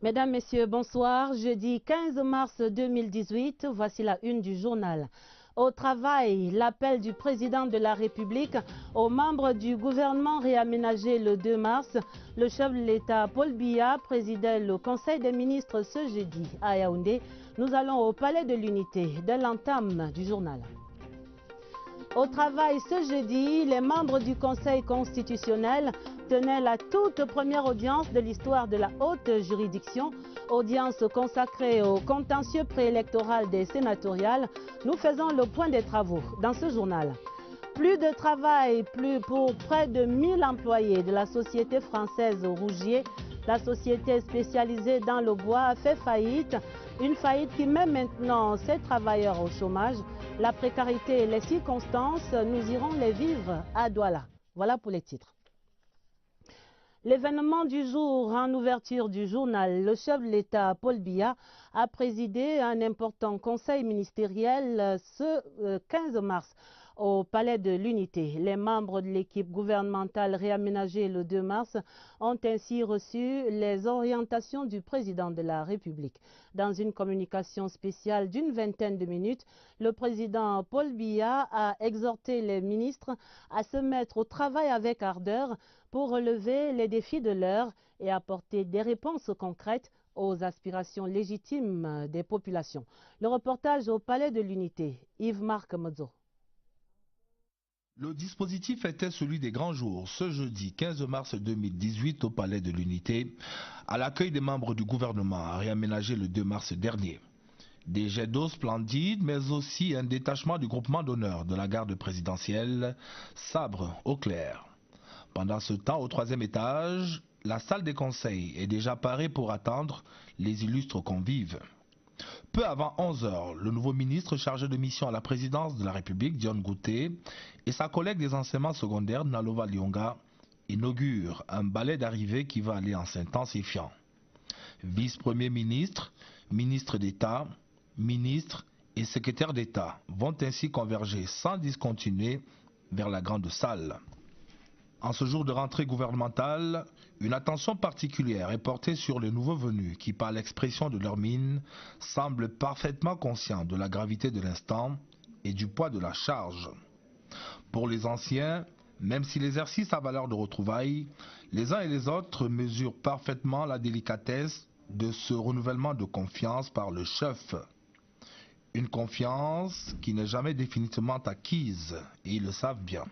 Mesdames, Messieurs, bonsoir. Jeudi 15 mars 2018, voici la une du journal. Au travail, l'appel du président de la République aux membres du gouvernement réaménagé le 2 mars. Le chef de l'État, Paul Biya, présidait le Conseil des ministres ce jeudi à Yaoundé. Nous allons au Palais de l'Unité dès l'entame du journal. Au travail ce jeudi, les membres du Conseil constitutionnel tenaient la toute première audience de l'histoire de la haute juridiction, audience consacrée au contentieux préélectoral des sénatoriales. Nous faisons le point des travaux dans ce journal. Plus de travail pour près de 1000 employés de la société française Rougier. La société spécialisée dans le bois a fait faillite, une faillite qui met maintenant ses travailleurs au chômage. La précarité et les circonstances, nous irons les vivre à Douala. Voilà pour les titres. L'événement du jour en ouverture du journal, le chef de l'État, Paul Biya, a présidé un important conseil ministériel ce 15 mars au Palais de l'Unité. Les membres de l'équipe gouvernementale réaménagée le 2 mars ont ainsi reçu les orientations du président de la République. Dans une communication spéciale d'une vingtaine de minutes, le président Paul Biya a exhorté les ministres à se mettre au travail avec ardeur pour relever les défis de l'heure et apporter des réponses concrètes aux aspirations légitimes des populations. Le reportage au Palais de l'Unité, Yves-Marc Modzo. Le dispositif était celui des grands jours, ce jeudi 15 mars 2018 au Palais de l'Unité, à l'accueil des membres du gouvernement réaménagé le 2 mars dernier. Des jets d'eau splendides, mais aussi un détachement du groupement d'honneur de la garde présidentielle, sabre au clair. Pendant ce temps, au 3e étage, la salle des conseils est déjà parée pour attendre les illustres convives. Peu avant 11 h, le nouveau ministre chargé de mission à la présidence de la République, Dion Gouté, et sa collègue des enseignements secondaires, Nalova Lyonga, inaugurent un ballet d'arrivée qui va aller en s'intensifiant. Vice-premier ministre, ministre d'État, ministre et secrétaire d'État vont ainsi converger sans discontinuer vers la grande salle. En ce jour de rentrée gouvernementale, une attention particulière est portée sur les nouveaux venus qui, par l'expression de leur mine, semblent parfaitement conscients de la gravité de l'instant et du poids de la charge. Pour les anciens, même si l'exercice a valeur de retrouvailles, les uns et les autres mesurent parfaitement la délicatesse de ce renouvellement de confiance par le chef. Une confiance qui n'est jamais définitivement acquise, et ils le savent bien.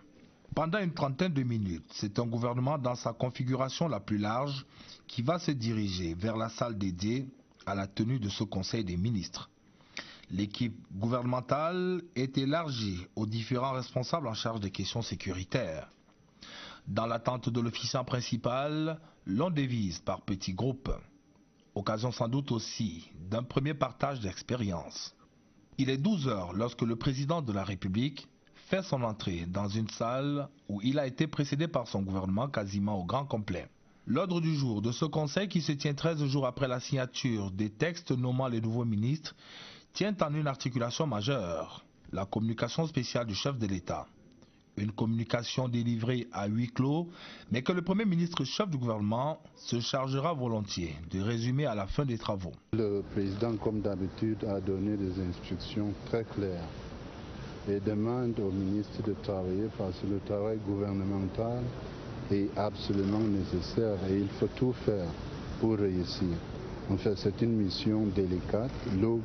Pendant une trentaine de minutes, c'est un gouvernement dans sa configuration la plus large qui va se diriger vers la salle dédiée à la tenue de ce Conseil des ministres. L'équipe gouvernementale est élargie aux différents responsables en charge des questions sécuritaires. Dans l'attente de l'officiant principal, l'on divise par petits groupes. Occasion sans doute aussi d'un premier partage d'expérience. Il est 12 h lorsque le président de la République fait son entrée dans une salle où il a été précédé par son gouvernement quasiment au grand complet. L'ordre du jour de ce conseil qui se tient 13 jours après la signature des textes nommant les nouveaux ministres tient en une articulation majeure, la communication spéciale du chef de l'État. Une communication délivrée à huis clos, mais que le Premier ministre chef du gouvernement se chargera volontiers de résumer à la fin des travaux. Le président, comme d'habitude, a donné des instructions très claires et demande au ministre de travailler parce que le travail gouvernemental est absolument nécessaire et il faut tout faire pour réussir. En fait, c'est une mission délicate, lourde,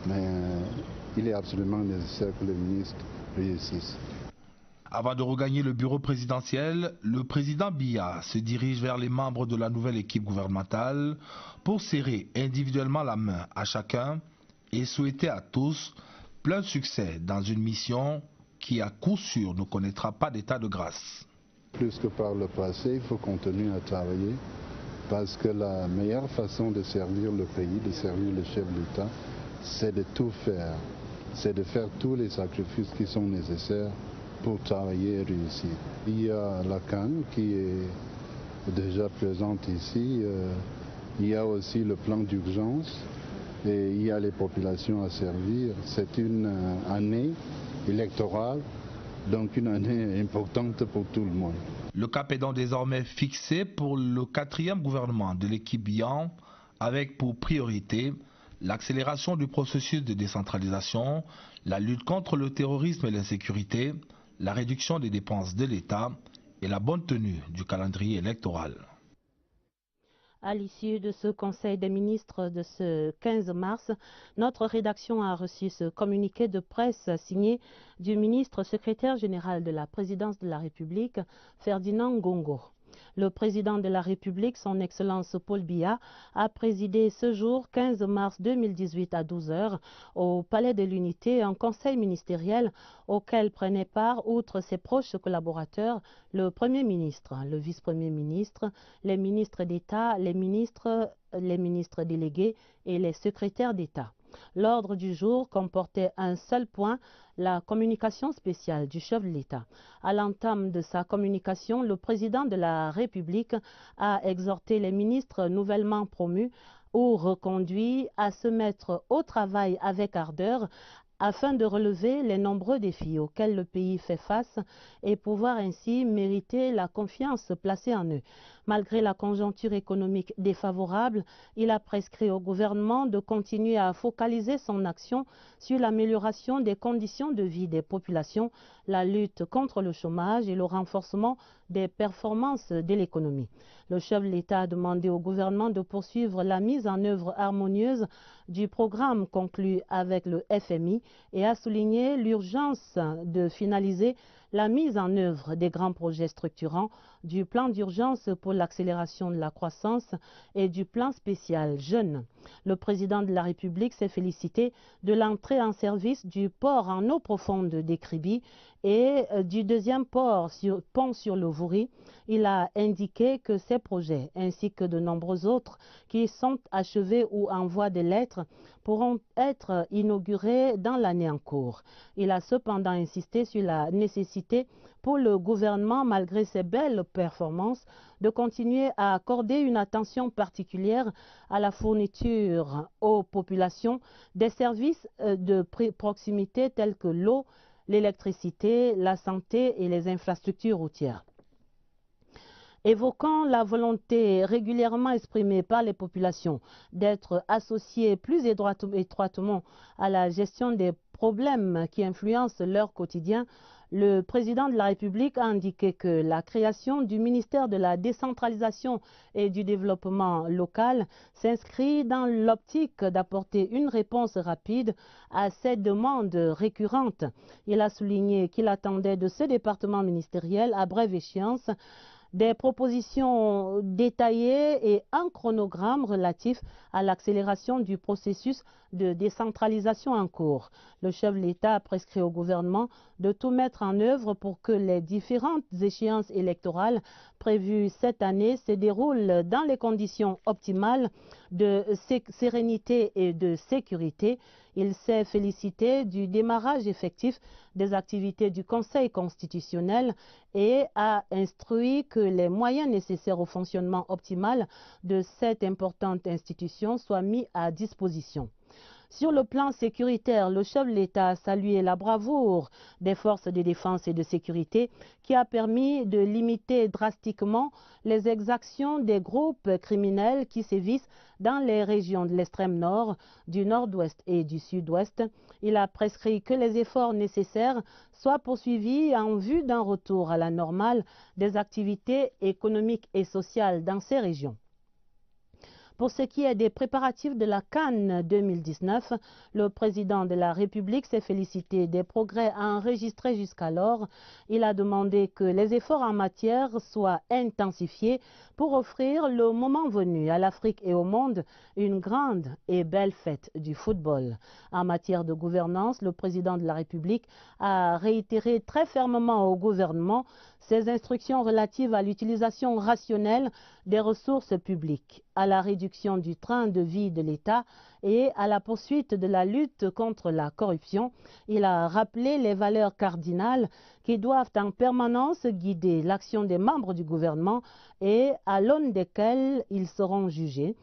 mais il est absolument nécessaire que le ministre réussisse. Avant de regagner le bureau présidentiel, le président Biya se dirige vers les membres de la nouvelle équipe gouvernementale pour serrer individuellement la main à chacun et souhaiter à tous plein succès dans une mission qui à coup sûr ne connaîtra pas d'état de grâce. Plus que par le passé, il faut continuer à travailler parce que la meilleure façon de servir le pays, de servir le chef de l'État, c'est de tout faire. C'est de faire tous les sacrifices qui sont nécessaires pour travailler et réussir. Il y a la CAN qui est déjà présente ici. Il y a aussi le plan d'urgence. Et il y a les populations à servir. C'est une année électorale, donc une année importante pour tout le monde. Le cap est donc désormais fixé pour le 4e gouvernement de l'équipe Biya avec pour priorité l'accélération du processus de décentralisation, la lutte contre le terrorisme et l'insécurité, la réduction des dépenses de l'État et la bonne tenue du calendrier électoral. À l'issue de ce Conseil des ministres de ce 15 mars, notre rédaction a reçu ce communiqué de presse signé du ministre secrétaire général de la Présidence de la République, Ferdinand Ngongo. Le président de la République, son Excellence Paul Biya, a présidé ce jour 15 mars 2018 à 12 h au Palais de l'Unité un conseil ministériel auquel prenaient part, outre ses proches collaborateurs, le Premier ministre, le vice-premier ministre, les ministres d'État, les ministres délégués et les secrétaires d'État. L'ordre du jour comportait un seul point, la communication spéciale du chef de l'État. À l'entame de sa communication, le président de la République a exhorté les ministres nouvellement promus ou reconduits à se mettre au travail avec ardeur afin de relever les nombreux défis auxquels le pays fait face et pouvoir ainsi mériter la confiance placée en eux. Malgré la conjoncture économique défavorable, il a prescrit au gouvernement de continuer à focaliser son action sur l'amélioration des conditions de vie des populations, la lutte contre le chômage et le renforcement des performances de l'économie. Le chef de l'État a demandé au gouvernement de poursuivre la mise en œuvre harmonieuse du programme conclu avec le FMI et a souligné l'urgence de finaliser la mise en œuvre des grands projets structurants, du plan d'urgence pour l'accélération de la croissance et du plan spécial jeunes. Le président de la République s'est félicité de l'entrée en service du port en eau profonde des Kribi et du deuxième pont sur le Vouri. Il a indiqué que ces projets, ainsi que de nombreux autres qui sont achevés ou en voie de l'être, pourront être inaugurés dans l'année en cours. Il a cependant insisté sur la nécessité pour le gouvernement, malgré ses belles performances, de continuer à accorder une attention particulière à la fourniture aux populations des services de proximité tels que l'eau, l'électricité, la santé et les infrastructures routières. Évoquant la volonté régulièrement exprimée par les populations d'être associées plus étroitement à la gestion des problèmes qui influencent leur quotidien, le président de la République a indiqué que la création du ministère de la décentralisation et du développement local s'inscrit dans l'optique d'apporter une réponse rapide à ces demandes récurrentes. Il a souligné qu'il attendait de ce département ministériel à brève échéance des propositions détaillées et un chronogramme relatif à l'accélération du processus de décentralisation en cours. Le chef de l'État a prescrit au gouvernement de tout mettre en œuvre pour que les différentes échéances électorales prévues cette année se déroulent dans les conditions optimales de sérénité et de sécurité. Il s'est félicité du démarrage effectif des activités du Conseil constitutionnel et a instruit que les moyens nécessaires au fonctionnement optimal de cette importante institution soient mis à disposition. Sur le plan sécuritaire, le chef de l'État a salué la bravoure des forces de défense et de sécurité qui a permis de limiter drastiquement les exactions des groupes criminels qui sévissent dans les régions de l'extrême nord, du nord-ouest et du sud-ouest. Il a prescrit que les efforts nécessaires soient poursuivis en vue d'un retour à la normale des activités économiques et sociales dans ces régions. Pour ce qui est des préparatifs de la CAN 2019, le président de la République s'est félicité des progrès enregistrés jusqu'alors. Il a demandé que les efforts en matière soient intensifiés pour offrir le moment venu à l'Afrique et au monde une grande et belle fête du football. En matière de gouvernance, le président de la République a réitéré très fermement au gouvernement ses instructions relatives à l'utilisation rationnelle des ressources publiques, à la réduction du train de vie de l'État et à la poursuite de la lutte contre la corruption. Il a rappelé les valeurs cardinales qui doivent en permanence guider l'action des membres du gouvernement et à l'aune desquelles ils seront jugés.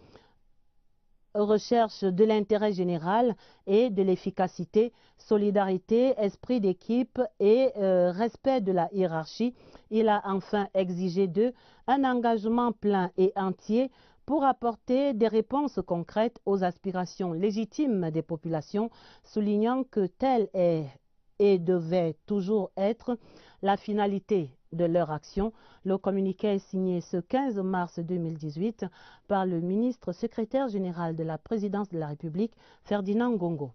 Recherche de l'intérêt général et de l'efficacité, solidarité, esprit d'équipe et respect de la hiérarchie. Il a enfin exigé d'eux un engagement plein et entier pour apporter des réponses concrètes aux aspirations légitimes des populations, soulignant que telle est et devait toujours être la finalité de leur action. Le communiqué est signé ce 15 mars 2018 par le ministre secrétaire général de la présidence de la République, Ferdinand Ngongo.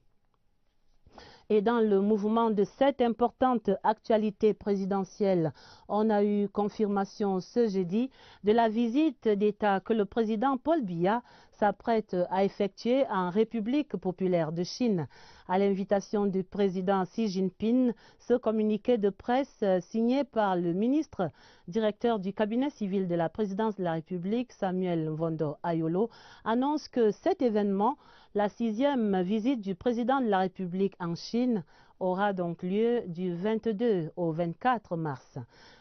Et dans le mouvement de cette importante actualité présidentielle, on a eu confirmation ce jeudi de la visite d'État que le président Paul Biya s'apprête à effectuer en République populaire de Chine. À l'invitation du président Xi Jinping, ce communiqué de presse signé par le ministre directeur du cabinet civil de la présidence de la République, Samuel Mvondo Ayolo, annonce que cet événement, la 6e visite du président de la République en Chine, aura donc lieu du 22 au 24 mars.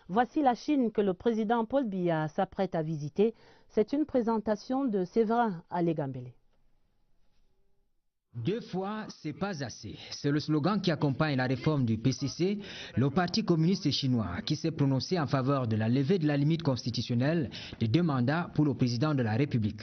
Voici la Chine que le président Paul Biya s'apprête à visiter. C'est une présentation de Séverin Alégambélé. 2 fois, c'est pas assez. C'est le slogan qui accompagne la réforme du PCC, le Parti communiste chinois, qui s'est prononcé en faveur de la levée de la limite constitutionnelle de 2 mandats pour le président de la République.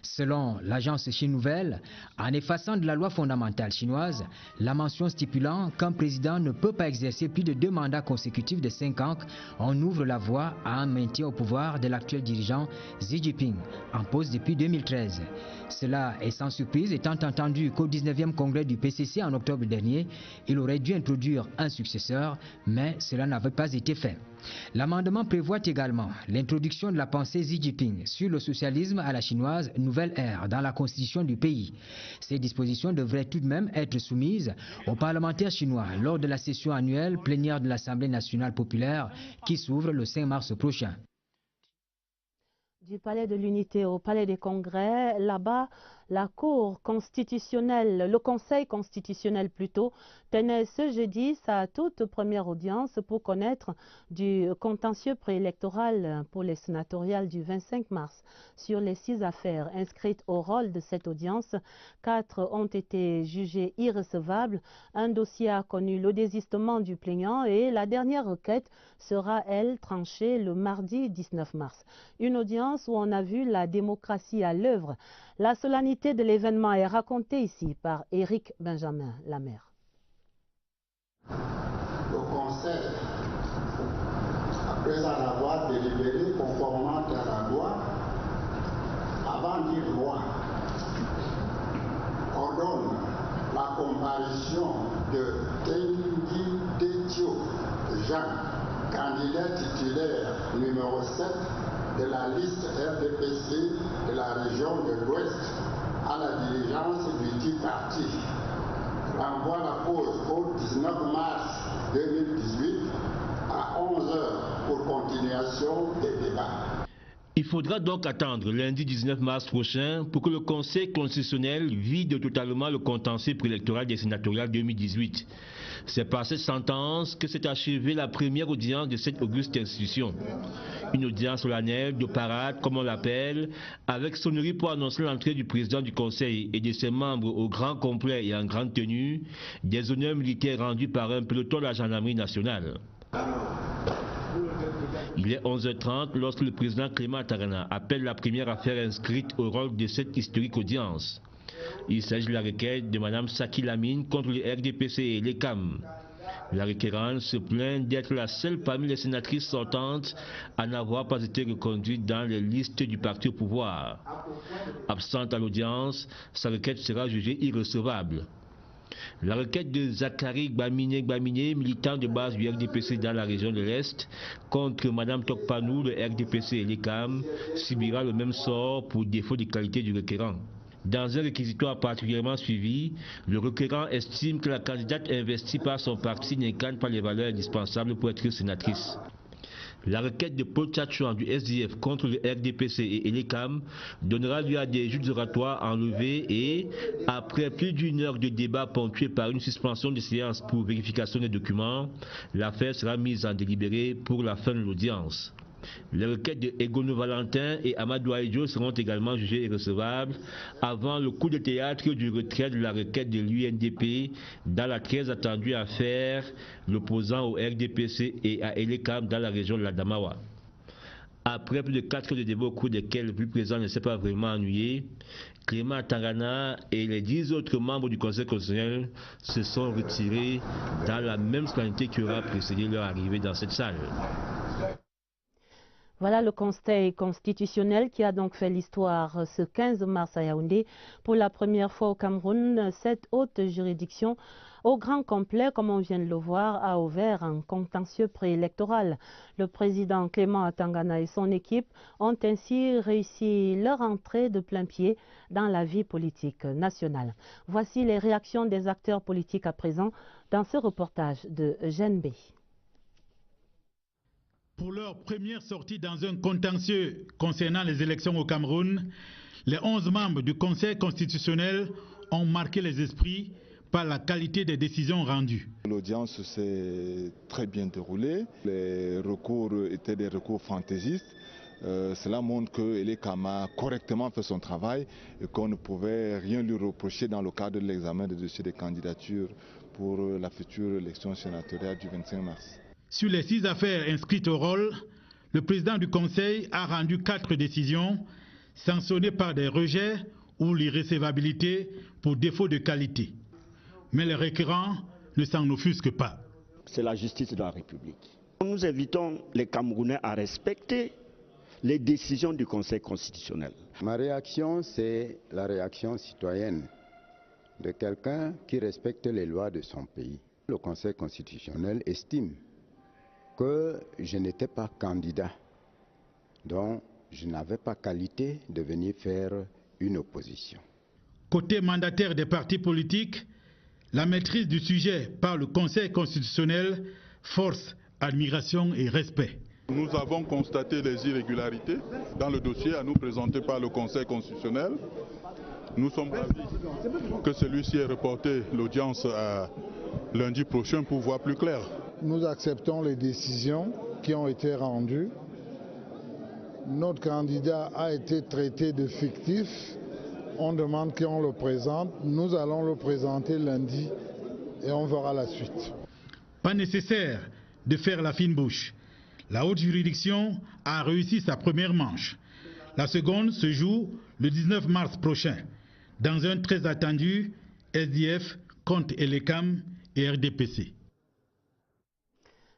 Selon l'agence Chine Nouvelle, en effaçant de la loi fondamentale chinoise, la mention stipulant qu'un président ne peut pas exercer plus de 2 mandats consécutifs de 5 ans, on ouvre la voie à un maintien au pouvoir de l'actuel dirigeant Xi Jinping, en poste depuis 2013. Cela est sans surprise, étant entendu qu'au 19e congrès du PCC en octobre dernier, il aurait dû introduire un successeur, mais cela n'avait pas été fait. L'amendement prévoit également l'introduction de la pensée Xi Jinping sur le socialisme à la chinoise nouvelle ère dans la constitution du pays. Ces dispositions devraient tout de même être soumises aux parlementaires chinois lors de la session annuelle plénière de l'Assemblée nationale populaire qui s'ouvre le 5 mars prochain. Du palais de l'Unité au palais des Congrès, là-bas, la Cour constitutionnelle, le Conseil constitutionnel plutôt, tenait ce jeudi sa toute première audience pour connaître du contentieux préélectoral pour les sénatoriales du 25 mars. Sur les 6 affaires inscrites au rôle de cette audience, 4 ont été jugées irrecevables. Un dossier a connu le désistement du plaignant et la dernière requête sera, elle, tranchée le mardi 19 mars. Une audience où on a vu la démocratie à l'œuvre. La solennité de l'événement est racontée ici par Éric Benjamin Lamère. Le Conseil, après en avoir délibéré conformément à la loi, avant d'y loi, ordonne la comparution de Tengi Detio Jean, candidat titulaire numéro 7 de la liste RDPC de la région de l'Ouest à la diligence du dit parti. Renvoie la cause au 19 mars 2018 à 11 h pour continuation des débats. Il faudra donc attendre lundi 19 mars prochain pour que le Conseil constitutionnel vide totalement le contentieux préélectoral des sénatoriales 2018. C'est par cette sentence que s'est achevée la première audience de cette auguste institution. Une audience solennelle de parade, comme on l'appelle, avec sonnerie pour annoncer l'entrée du président du Conseil et de ses membres au grand complet et en grande tenue, des honneurs militaires rendus par un peloton de la gendarmerie nationale. Il est 11h30 lorsque le président Clément Tarana appelle la première affaire inscrite au rôle de cette historique audience. Il s'agit de la requête de Mme Saki Lamine contre le RDPC et l'ECAM. La requérante se plaint d'être la seule parmi les sénatrices sortantes à n'avoir pas été reconduite dans les listes du parti au pouvoir. Absente à l'audience, sa requête sera jugée irrecevable. La requête de Zachary Gbamine, militant de base du RDPC dans la région de l'Est, contre Mme Tokpanou, le RDPC et l'ECAM, subira le même sort pour défaut de qualité du requérant. Dans un réquisitoire particulièrement suivi, le requérant estime que la candidate investie par son parti n'incarne pas les valeurs indispensables pour être sénatrice. La requête de Paul Tchatchouan du SDF contre le RDPC et l'ECAM donnera lieu à des juges oratoires enlevés et, après plus d'1 heure de débat ponctué par une suspension de séance pour vérification des documents, l'affaire sera mise en délibéré pour la fin de l'audience. Les requêtes de Egono Valentin et Amadou Aïdjo seront également jugées irrecevables avant le coup de théâtre du retrait de la requête de l'UNDP dans la très attendue affaire l'opposant au RDPC et à Elekam dans la région de l'Adamawa. Après plus de 4 heures de débat au cours desquels le plus présent ne s'est pas vraiment ennuyé, Clément Atangana et les 10 autres membres du Conseil constitutionnel se sont retirés dans la même solennité qui aura précédé leur arrivée dans cette salle. Voilà le Conseil constitutionnel qui a donc fait l'histoire ce 15 mars à Yaoundé. Pour la première fois au Cameroun, cette haute juridiction au grand complet, comme on vient de le voir, a ouvert un contentieux préélectoral. Le président Clément Atangana et son équipe ont ainsi réussi leur entrée de plein pied dans la vie politique nationale. Voici les réactions des acteurs politiques à présent dans ce reportage de Jeanne B. Pour leur première sortie dans un contentieux concernant les élections au Cameroun, les 11 membres du Conseil constitutionnel ont marqué les esprits par la qualité des décisions rendues. L'audience s'est très bien déroulée. Les recours étaient des recours fantaisistes. Cela montre que Elekam a correctement fait son travail et qu'on ne pouvait rien lui reprocher dans le cadre de l'examen des dossiers de candidature pour la future élection sénatoriale du 25 mars. Sur les 6 affaires inscrites au rôle, le président du Conseil a rendu 4 décisions sanctionnées par des rejets ou l'irrécevabilité pour défaut de qualité. Mais les requérants ne s'en offusquent pas. C'est la justice de la République. Nous invitons les Camerounais à respecter les décisions du Conseil constitutionnel. Ma réaction, c'est la réaction citoyenne de quelqu'un qui respecte les lois de son pays. Le Conseil constitutionnel estime que je n'étais pas candidat, donc je n'avais pas qualité de venir faire une opposition. Côté mandataire des partis politiques, la maîtrise du sujet par le Conseil constitutionnel force admiration et respect. Nous avons constaté les irrégularités dans le dossier à nous présenter par le Conseil constitutionnel. Nous sommes ravis que celui-ci ait reporté l'audience à lundi prochain pour voir plus clair. Nous acceptons les décisions qui ont été rendues. Notre candidat a été traité de fictif. On demande qu'on le présente. Nous allons le présenter lundi et on verra la suite. Pas nécessaire de faire la fine bouche. La haute juridiction a réussi sa première manche. La seconde se joue le 19 mars prochain, dans un très attendu SDF contre Elekam et RDPC.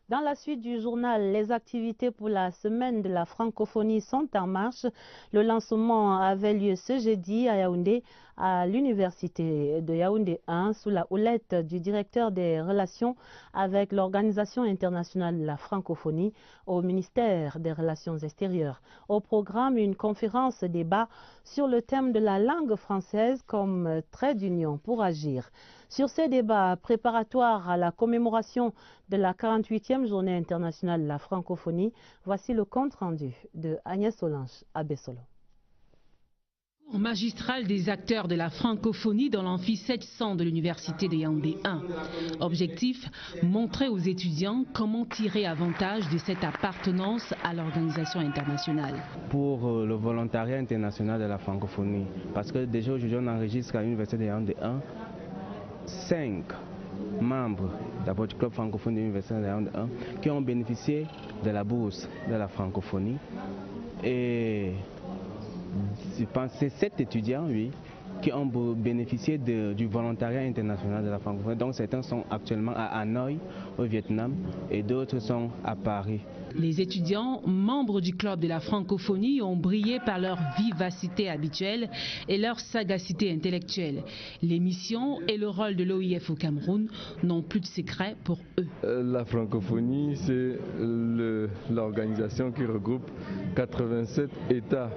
Dans la suite du journal, les activités pour la semaine de la francophonie sont en marche. Le lancement avait lieu ce jeudi à Yaoundé, à l'université de Yaoundé 1, sous la houlette du directeur des relations avec l'Organisation internationale de la francophonie au ministère des Relations extérieures. Au programme, une conférence débat sur le thème de la langue française comme trait d'union pour agir. Sur ces débats préparatoires à la commémoration de la 48e journée internationale de la francophonie, voici le compte rendu de Agnès Solange à Bessolo. Magistral des acteurs de la francophonie dans l'amphi 700 de l'université de Yaoundé 1. Objectif, montrer aux étudiants comment tirer avantage de cette appartenance à l'organisation internationale. Pour le volontariat international de la francophonie, parce que déjà aujourd'hui on enregistre à l'université de Yaoundé 1 5 membres d'abord du club francophone de l'université de Yaoundé 1 qui ont bénéficié de la bourse de la francophonie. Et je pense que c'est 7 étudiants, oui, qui ont bénéficié du volontariat international de la francophonie. Donc certains sont actuellement à Hanoï, au Vietnam, et d'autres sont à Paris. Les étudiants, membres du club de la francophonie, ont brillé par leur vivacité habituelle et leur sagacité intellectuelle. Les missions et le rôle de l'OIF au Cameroun n'ont plus de secret pour eux. La francophonie, c'est l'organisation qui regroupe 87 États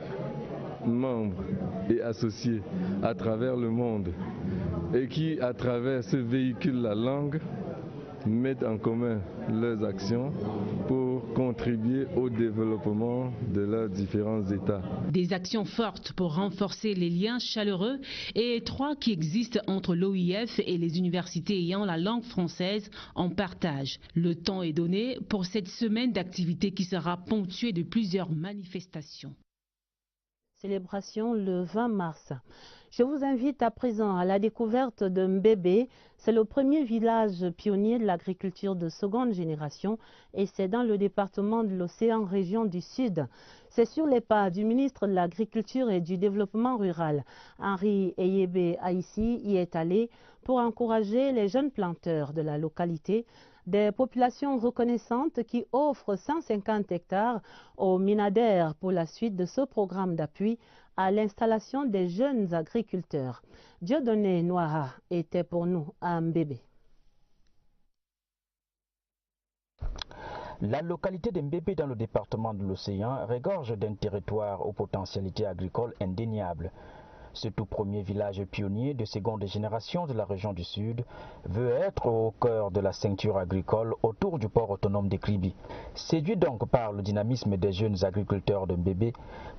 membres et associés à travers le monde et qui, à travers ce véhicule, la langue, mettent en commun leurs actions pour contribuer au développement de leurs différents États. Des actions fortes pour renforcer les liens chaleureux et étroits qui existent entre l'OIF et les universités ayant la langue française en partage. Le temps est donné pour cette semaine d'activité qui sera ponctuée de plusieurs manifestations. Célébration le 20 mars. Je vous invite à présent à la découverte de Mbébé. C'est le premier village pionnier de l'agriculture de seconde génération et c'est dans le département de l'Océan, région du Sud. C'est sur les pas du ministre de l'Agriculture et du Développement rural, Henri Eyébé Aïssi, y est allé pour encourager les jeunes planteurs de la localité, des populations reconnaissantes qui offrent 150 hectares aux Minader pour la suite de ce programme d'appui à l'installation des jeunes agriculteurs. Dieudonné Noira était pour nous à Mbébé. La localité de Mbébé dans le département de l'Océan regorge d'un territoire aux potentialités agricoles indéniables. Ce tout premier village pionnier de seconde génération de la région du Sud veut être au cœur de la ceinture agricole autour du port autonome de Kribi. Séduit donc par le dynamisme des jeunes agriculteurs de Mbébé,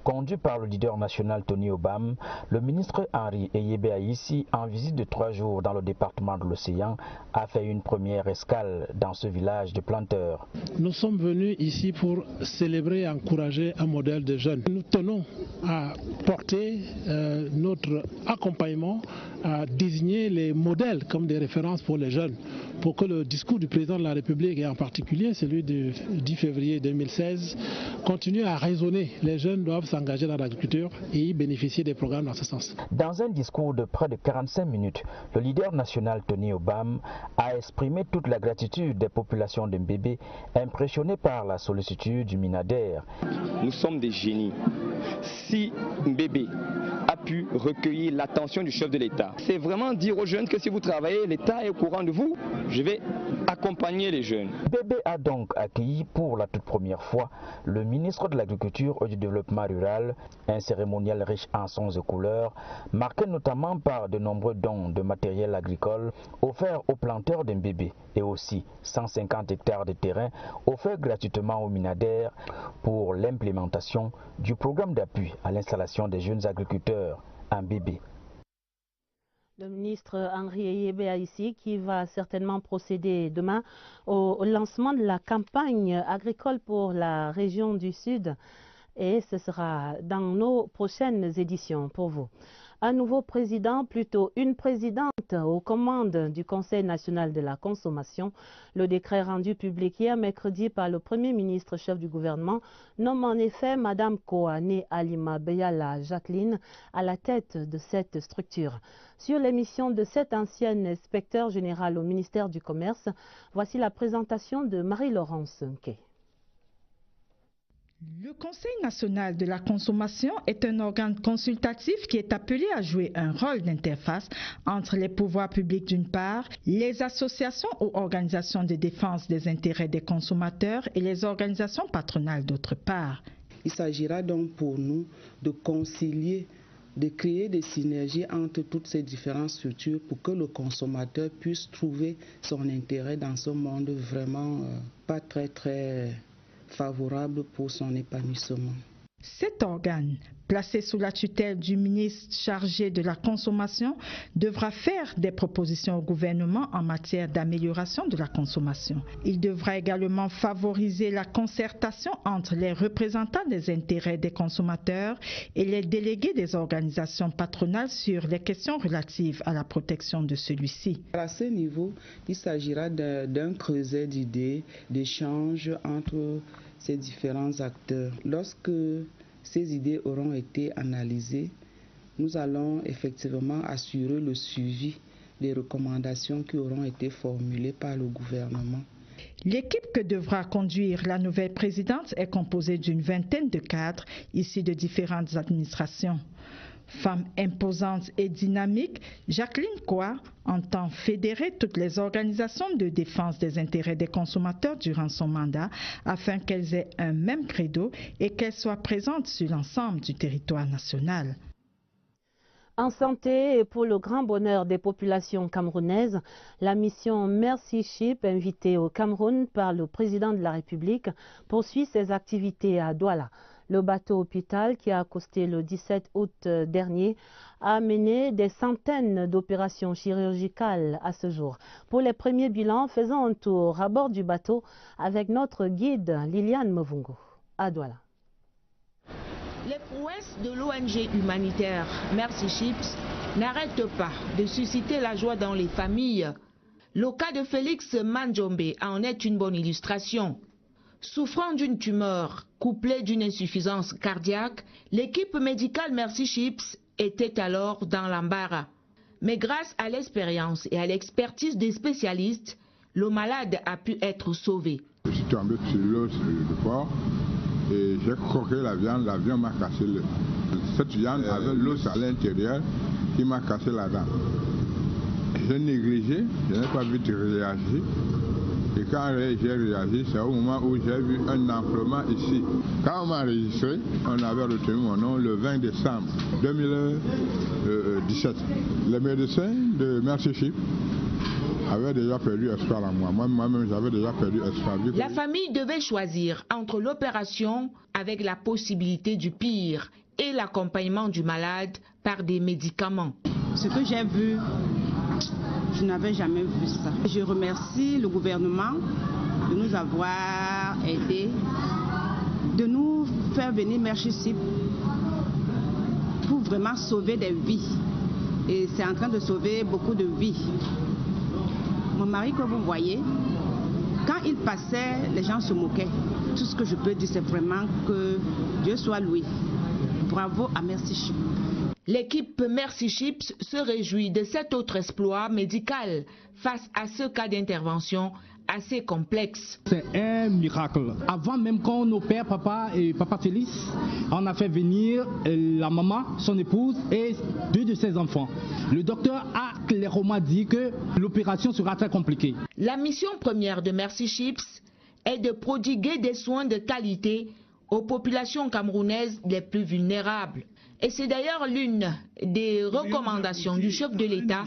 conduit par le leader national Tony Obam, le ministre Henri Eyébé Aïssi, en visite de 3 jours dans le département de l'Océan, a fait une première escale dans ce village de planteurs. Nous sommes venus ici pour célébrer et encourager un modèle de jeunes. Nous tenons à porter notre accompagnement, à désigner les modèles comme des références pour les jeunes, pour que le discours du président de la République, et en particulier celui du 10 février 2016, continue à résonner. Les jeunes doivent s'engager dans l'agriculture et y bénéficier des programmes dans ce sens. Dans un discours de près de 45 minutes, le leader national Tony Obam a exprimé toute la gratitude des populations de Mbébé, impressionnées par la sollicitude du Minader. Nous sommes des génies. Si Mbébé a pu recueillir l'attention du chef de l'État, c'est vraiment dire aux jeunes que si vous travaillez, l'État est au courant de vous. Je vais accompagner les jeunes. Mbébé a donc accueilli pour la toute première fois le ministre de l'Agriculture et du Développement rural, un cérémonial riche en sons et couleurs, marqué notamment par de nombreux dons de matériel agricole offerts aux planteurs de Mbébé et aussi 150 hectares de terrain offerts gratuitement aux Minader pour l'implémentation du programme d'appui à l'installation des jeunes agriculteurs en Mbébé. Le ministre Henri Eyébé Aïssi qui va certainement procéder demain au lancement de la campagne agricole pour la région du Sud et ce sera dans nos prochaines éditions pour vous. Un nouveau président, plutôt une présidente aux commandes du Conseil national de la consommation. Le décret rendu public hier mercredi par le Premier ministre chef du gouvernement nomme en effet Mme Koane Alima Beyala Jacqueline à la tête de cette structure. Sur l'émission de cet ancien inspecteur général au ministère du Commerce, voici la présentation de Marie-Laurence Nké. Le Conseil national de la consommation est un organe consultatif qui est appelé à jouer un rôle d'interface entre les pouvoirs publics d'une part, les associations ou organisations de défense des intérêts des consommateurs et les organisations patronales d'autre part. Il s'agira donc pour nous de concilier, de créer des synergies entre toutes ces différentes structures pour que le consommateur puisse trouver son intérêt dans ce monde vraiment pas très favorable pour son épanouissement. Cet organe, placé sous la tutelle du ministre chargé de la consommation, devra faire des propositions au gouvernement en matière d'amélioration de la consommation. Il devra également favoriser la concertation entre les représentants des intérêts des consommateurs et les délégués des organisations patronales sur les questions relatives à la protection de celui-ci. À ce niveau, il s'agira d'un creuset d'idées, d'échanges entre ces différents acteurs. Lorsque ces idées auront été analysées, nous allons effectivement assurer le suivi des recommandations qui auront été formulées par le gouvernement. L'équipe que devra conduire la nouvelle présidente est composée d'une vingtaine de cadres issus de différentes administrations. Femme imposante et dynamique, Jacqueline Koa entend fédérer toutes les organisations de défense des intérêts des consommateurs durant son mandat afin qu'elles aient un même credo et qu'elles soient présentes sur l'ensemble du territoire national. En santé et pour le grand bonheur des populations camerounaises, la mission Mercy Ship, invitée au Cameroun par le président de la République, poursuit ses activités à Douala. Le bateau hôpital qui a accosté le 17 août dernier a mené des centaines d'opérations chirurgicales à ce jour. Pour les premiers bilans, faisons un tour à bord du bateau avec notre guide Liliane Mvungo à Douala. Les prouesses de l'ONG humanitaire Mercy Ships n'arrête pas de susciter la joie dans les familles. Le cas de Félix Manjombe en est une bonne illustration. Souffrant d'une tumeur couplée d'une insuffisance cardiaque, l'équipe médicale Merci Chips était alors dans l'embarras. Mais grâce à l'expérience et à l'expertise des spécialistes, le malade a pu être sauvé. Je suis tombé sur l'os de porc et j'ai croqué la viande m'a cassé l'os. Cette viande avait l'os à l'intérieur qui m'a cassé la dent. J'ai négligé, je n'ai pas vite réagi. Et quand j'ai réagi, c'est au moment où j'ai vu un enflement ici. Quand on m'a enregistré, on avait retenu mon nom le 20 décembre 2017. Les médecins de Merci Chips avaient déjà perdu espoir en moi. Moi-même, j'avais déjà perdu espoir. La famille devait choisir entre l'opération avec la possibilité du pire et l'accompagnement du malade par des médicaments. Ce que j'ai vu, je n'avais jamais vu ça. Je remercie le gouvernement de nous avoir aidés, de nous faire venir Merci Chips pour vraiment sauver des vies. Et c'est en train de sauver beaucoup de vies. Mon mari que vous voyez, quand il passait, les gens se moquaient. Tout ce que je peux dire, c'est vraiment que Dieu soit loué. Bravo à Merci Chips. L'équipe Merci Chips se réjouit de cet autre exploit médical face à ce cas d'intervention assez complexe. C'est un miracle. Avant même qu'on opère papa et papa Félix, on a fait venir la maman, son épouse et 2 de ses enfants. Le docteur a clairement dit que l'opération sera très compliquée. La mission première de Merci Chips est de prodiguer des soins de qualité aux populations camerounaises les plus vulnérables. Et c'est d'ailleurs l'une des recommandations du chef de l'État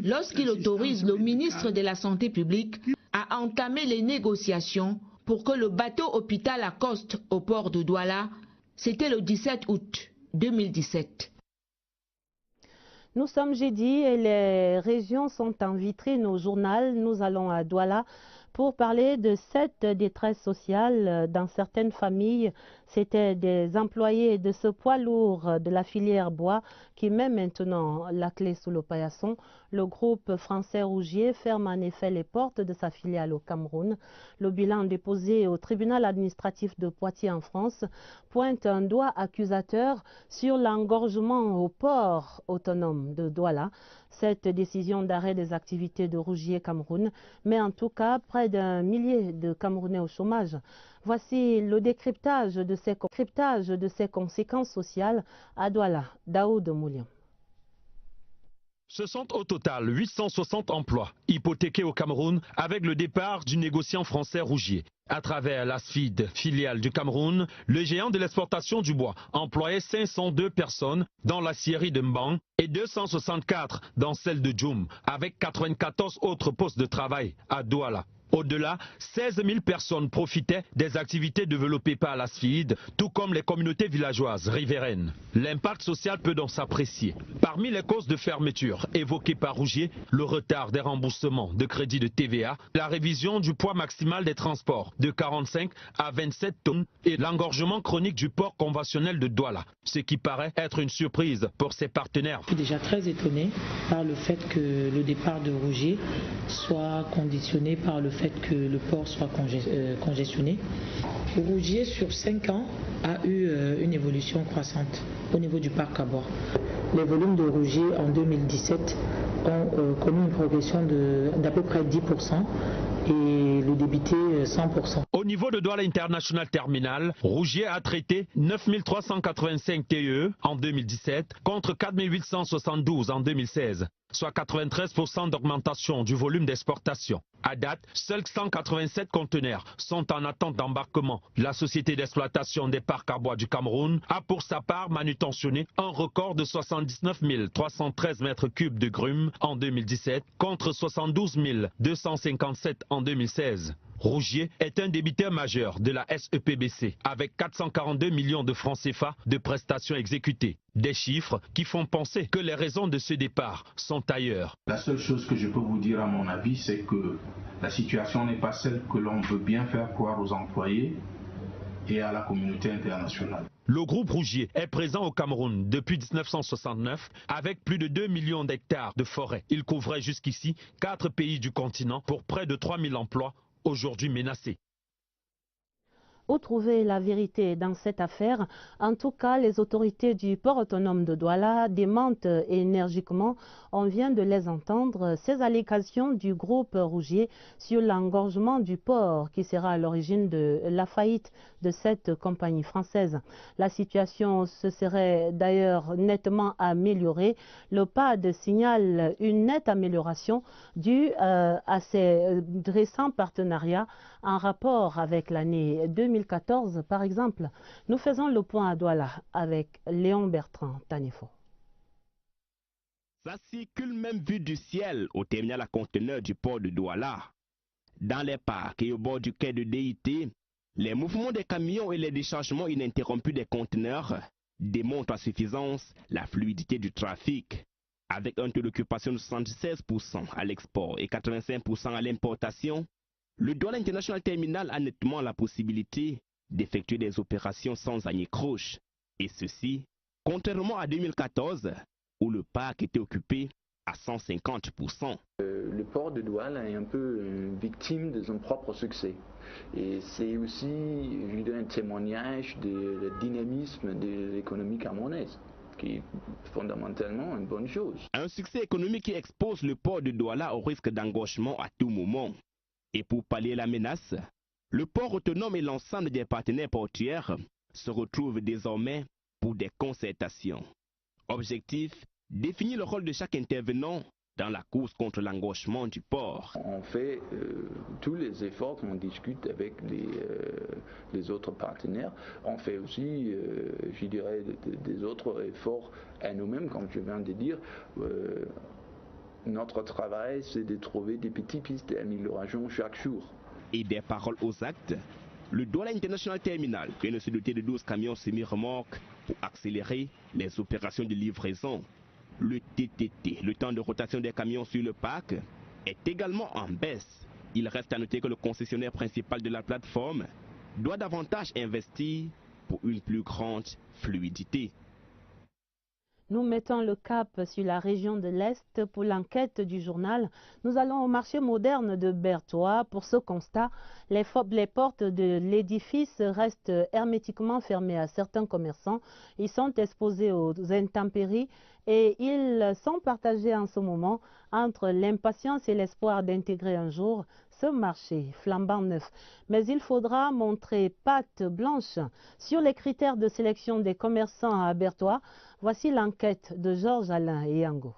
lorsqu'il autorise le ministre de la Santé publique à entamer les négociations pour que le bateau hôpital accoste au port de Douala. C'était le 17 août 2017. Nous sommes jeudi et les régions sont en vitrine au journal. Nous allons à Douala pour parler de cette détresse sociale dans certaines familles. C'était des employés de ce poids lourd de la filière bois qui met maintenant la clé sous le paillasson. Le groupe français Rougier ferme en effet les portes de sa filiale au Cameroun. Le bilan déposé au tribunal administratif de Poitiers en France pointe un doigt accusateur sur l'engorgement au port autonome de Douala. Cette décision d'arrêt des activités de Rougier Cameroun met en tout cas près d'un millier de Camerounais au chômage. Voici le décryptage de ces conséquences sociales à Douala. Daoud Moulian. Ce sont au total 860 emplois hypothéqués au Cameroun avec le départ du négociant français Rougier. À travers l'ASFID, filiale du Cameroun, le géant de l'exportation du bois employait 502 personnes dans la scierie de Mbang et 264 dans celle de Djoum, avec 94 autres postes de travail à Douala. Au-delà, 16 000 personnes profitaient des activités développées par l'ASFID, tout comme les communautés villageoises riveraines. L'impact social peut donc s'apprécier. Parmi les causes de fermeture évoquées par Rougier, le retard des remboursements de crédits de TVA, la révision du poids maximal des transports de 45 à 27 tonnes et l'engorgement chronique du port conventionnel de Douala, ce qui paraît être une surprise pour ses partenaires. Je suis déjà très étonné par le fait que le départ de Rougier soit conditionné par le fait que le port soit congestionné. Rougier, sur 5 ans, a eu une évolution croissante au niveau du parc à bois. Les volumes de Rougier en 2017 ont connu une progression d'à peu près 10% et le débité 100%. Au niveau de Douala International Terminal, Rougier a traité 9 385 TEE en 2017 contre 4 872 en 2016. Soit 93% d'augmentation du volume d'exportation. À date, seuls 187 conteneurs sont en attente d'embarquement. La société d'exploitation des parcs à bois du Cameroun a pour sa part manutentionné un record de 79 313 mètres cubes de grumes en 2017 contre 72 257 en 2016. Rougier est un débiteur majeur de la SEPBC avec 442 millions de francs CFA de prestations exécutées. Des chiffres qui font penser que les raisons de ce départ sont ailleurs. La seule chose que je peux vous dire à mon avis, c'est que la situation n'est pas celle que l'on veut bien faire croire aux employés et à la communauté internationale. Le groupe Rougier est présent au Cameroun depuis 1969 avec plus de 2 millions d'hectares de forêt. Il couvrait jusqu'ici 4 pays du continent pour près de 3000 emplois aujourd'hui menacés. Où trouver la vérité dans cette affaire? En tout cas, les autorités du port autonome de Douala démentent énergiquement, on vient de les entendre, ces allégations du groupe Rougier sur l'engorgement du port qui sera à l'origine de la faillite de cette compagnie française. La situation se serait d'ailleurs nettement améliorée. Le PAD signale une nette amélioration due à ces récents partenariats en rapport avec l'année 2014, par exemple. Nous faisons le point à Douala avec Léon Bertrand Tanifo. Ça circule même vue du ciel au terminal à conteneurs du port de Douala. Dans les parcs et au bord du quai de DIT, les mouvements des camions et les déchargements ininterrompus des conteneurs démontrent à suffisance la fluidité du trafic. Avec un taux d'occupation de 76% à l'export et 85% à l'importation, le Douala International Terminal a nettement la possibilité d'effectuer des opérations sans anicroche. Et ceci, contrairement à 2014, où le parc était occupé à 150%. Le port de Douala est un peu victime de son propre succès. Et c'est aussi, je dirais, un témoignage du dynamisme de l'économie camerounaise, qui est fondamentalement une bonne chose. Un succès économique qui expose le port de Douala au risque d'engorgement à tout moment. Et pour pallier la menace, le port autonome et l'ensemble des partenaires portuaires se retrouvent désormais pour des concertations. Objectif, définir le rôle de chaque intervenant dans la course contre l'engorgement du port. On fait tous les efforts qu'on discute avec les autres partenaires. On fait aussi, je dirais, des autres efforts à nous-mêmes, comme je viens de dire. Notre travail, c'est de trouver des petites pistes d'amélioration chaque jour. Et des paroles aux actes, le Douala International Terminal vient de se doter de 12 camions semi-remorques pour accélérer les opérations de livraison. Le TTT, le temps de rotation des camions sur le parc, est également en baisse. Il reste à noter que le concessionnaire principal de la plateforme doit davantage investir pour une plus grande fluidité. Nous mettons le cap sur la région de l'Est pour l'enquête du journal. Nous allons au marché moderne de Bertois. Pour ce constat, les portes de l'édifice restent hermétiquement fermées à certains commerçants. Ils sont exposés aux intempéries et ils sont partagés en ce moment entre l'impatience et l'espoir d'intégrer un jour ce marché flambant neuf. Mais il faudra montrer patte blanche sur les critères de sélection des commerçants à Bertois. Voici l'enquête de Georges Alain et Yango.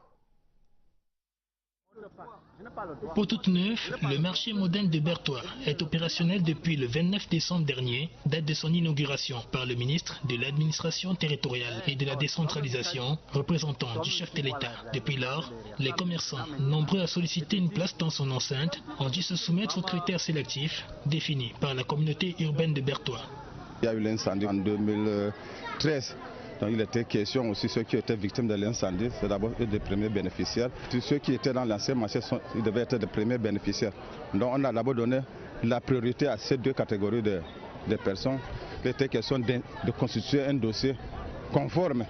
Pour toute neuf, le marché moderne de Bertois est opérationnel depuis le 29 décembre dernier, date de son inauguration par le ministre de l'administration territoriale et de la décentralisation, représentant du chef de l'État. Depuis lors, les commerçants, nombreux à solliciter une place dans son enceinte, ont dû se soumettre aux critères sélectifs définis par la communauté urbaine de Bertois. Il y a eu l'incendie en 2013. Donc il était question aussi, ceux qui étaient victimes de l'incendie, c'est d'abord eux des premiers bénéficiaires. Ceux qui étaient dans l'ancien marché, ils devaient être des premiers bénéficiaires. Donc on a d'abord donné la priorité à ces deux catégories de personnes. Il était question de constituer un dossier conforme.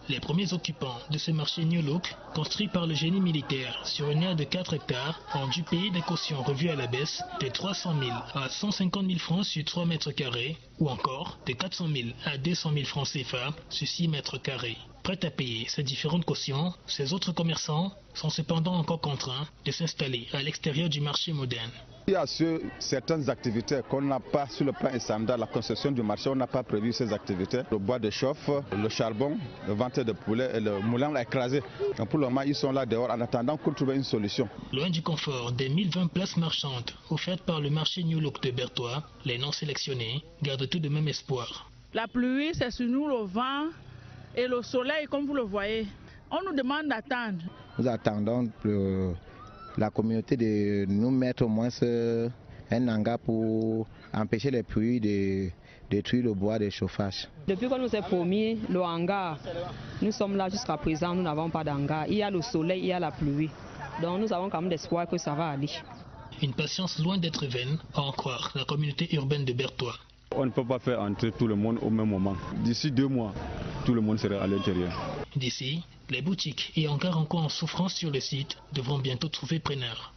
Les premiers occupants de ce marché New Look, construit par le génie militaire sur une aire de 4 hectares, ont dû payer des cautions revues à la baisse de 300 000 à 150 000 francs sur 3 mètres carrés, ou encore de 400 000 à 200 000 francs CFA sur 6 mètres carrés. Prêts à payer ces différentes cautions, ces autres commerçants sont cependant encore contraints de s'installer à l'extérieur du marché moderne. Il y a certaines activités qu'on n'a pas sur le plan standard, la concession du marché, on n'a pas prévu ces activités. Le bois de chauffe, le charbon, le ventre de poulet et le moulin l'a écrasé. Donc pour le moment, ils sont là dehors en attendant qu'on trouve une solution. Loin du confort des 1020 places marchandes offertes par le marché New Look de Bertois, les non sélectionnés gardent tout de même espoir. La pluie, c'est sur nous le vent et le soleil, comme vous le voyez. On nous demande d'attendre. Nous attendons la communauté de nous mettre au moins un hangar pour empêcher les pluies de détruire le bois de chauffage. Depuis qu'on nous a promis le hangar, nous sommes là jusqu'à présent, nous n'avons pas d'hangar. Il y a le soleil, il y a la pluie. Donc nous avons quand même l'espoir que ça va aller. Une patience loin d'être vaine, à en croire la communauté urbaine de Bertois. On ne peut pas faire entrer tout le monde au même moment. D'ici 2 mois, tout le monde sera à l'intérieur. D'ici, les boutiques et hangars encore en souffrance sur le site devront bientôt trouver preneur.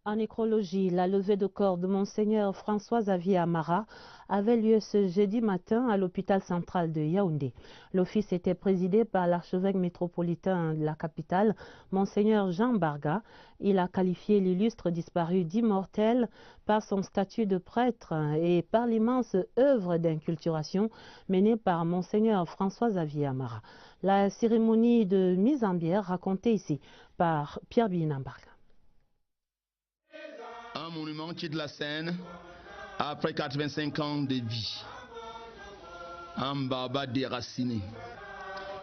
En nécrologie, la levée de corps de Monseigneur François-Xavier Amara avait lieu ce jeudi matin à l'hôpital central de Yaoundé. L'office était présidé par l'archevêque métropolitain de la capitale, Monseigneur Jean Barga. Il a qualifié l'illustre disparu d'immortel par son statut de prêtre et par l'immense œuvre d'inculturation menée par Monseigneur François-Xavier Amara. La cérémonie de mise en bière racontée ici par Pierre Binambarga. Un monument qui est de la Seine après 85 ans de vie. Un baba déraciné.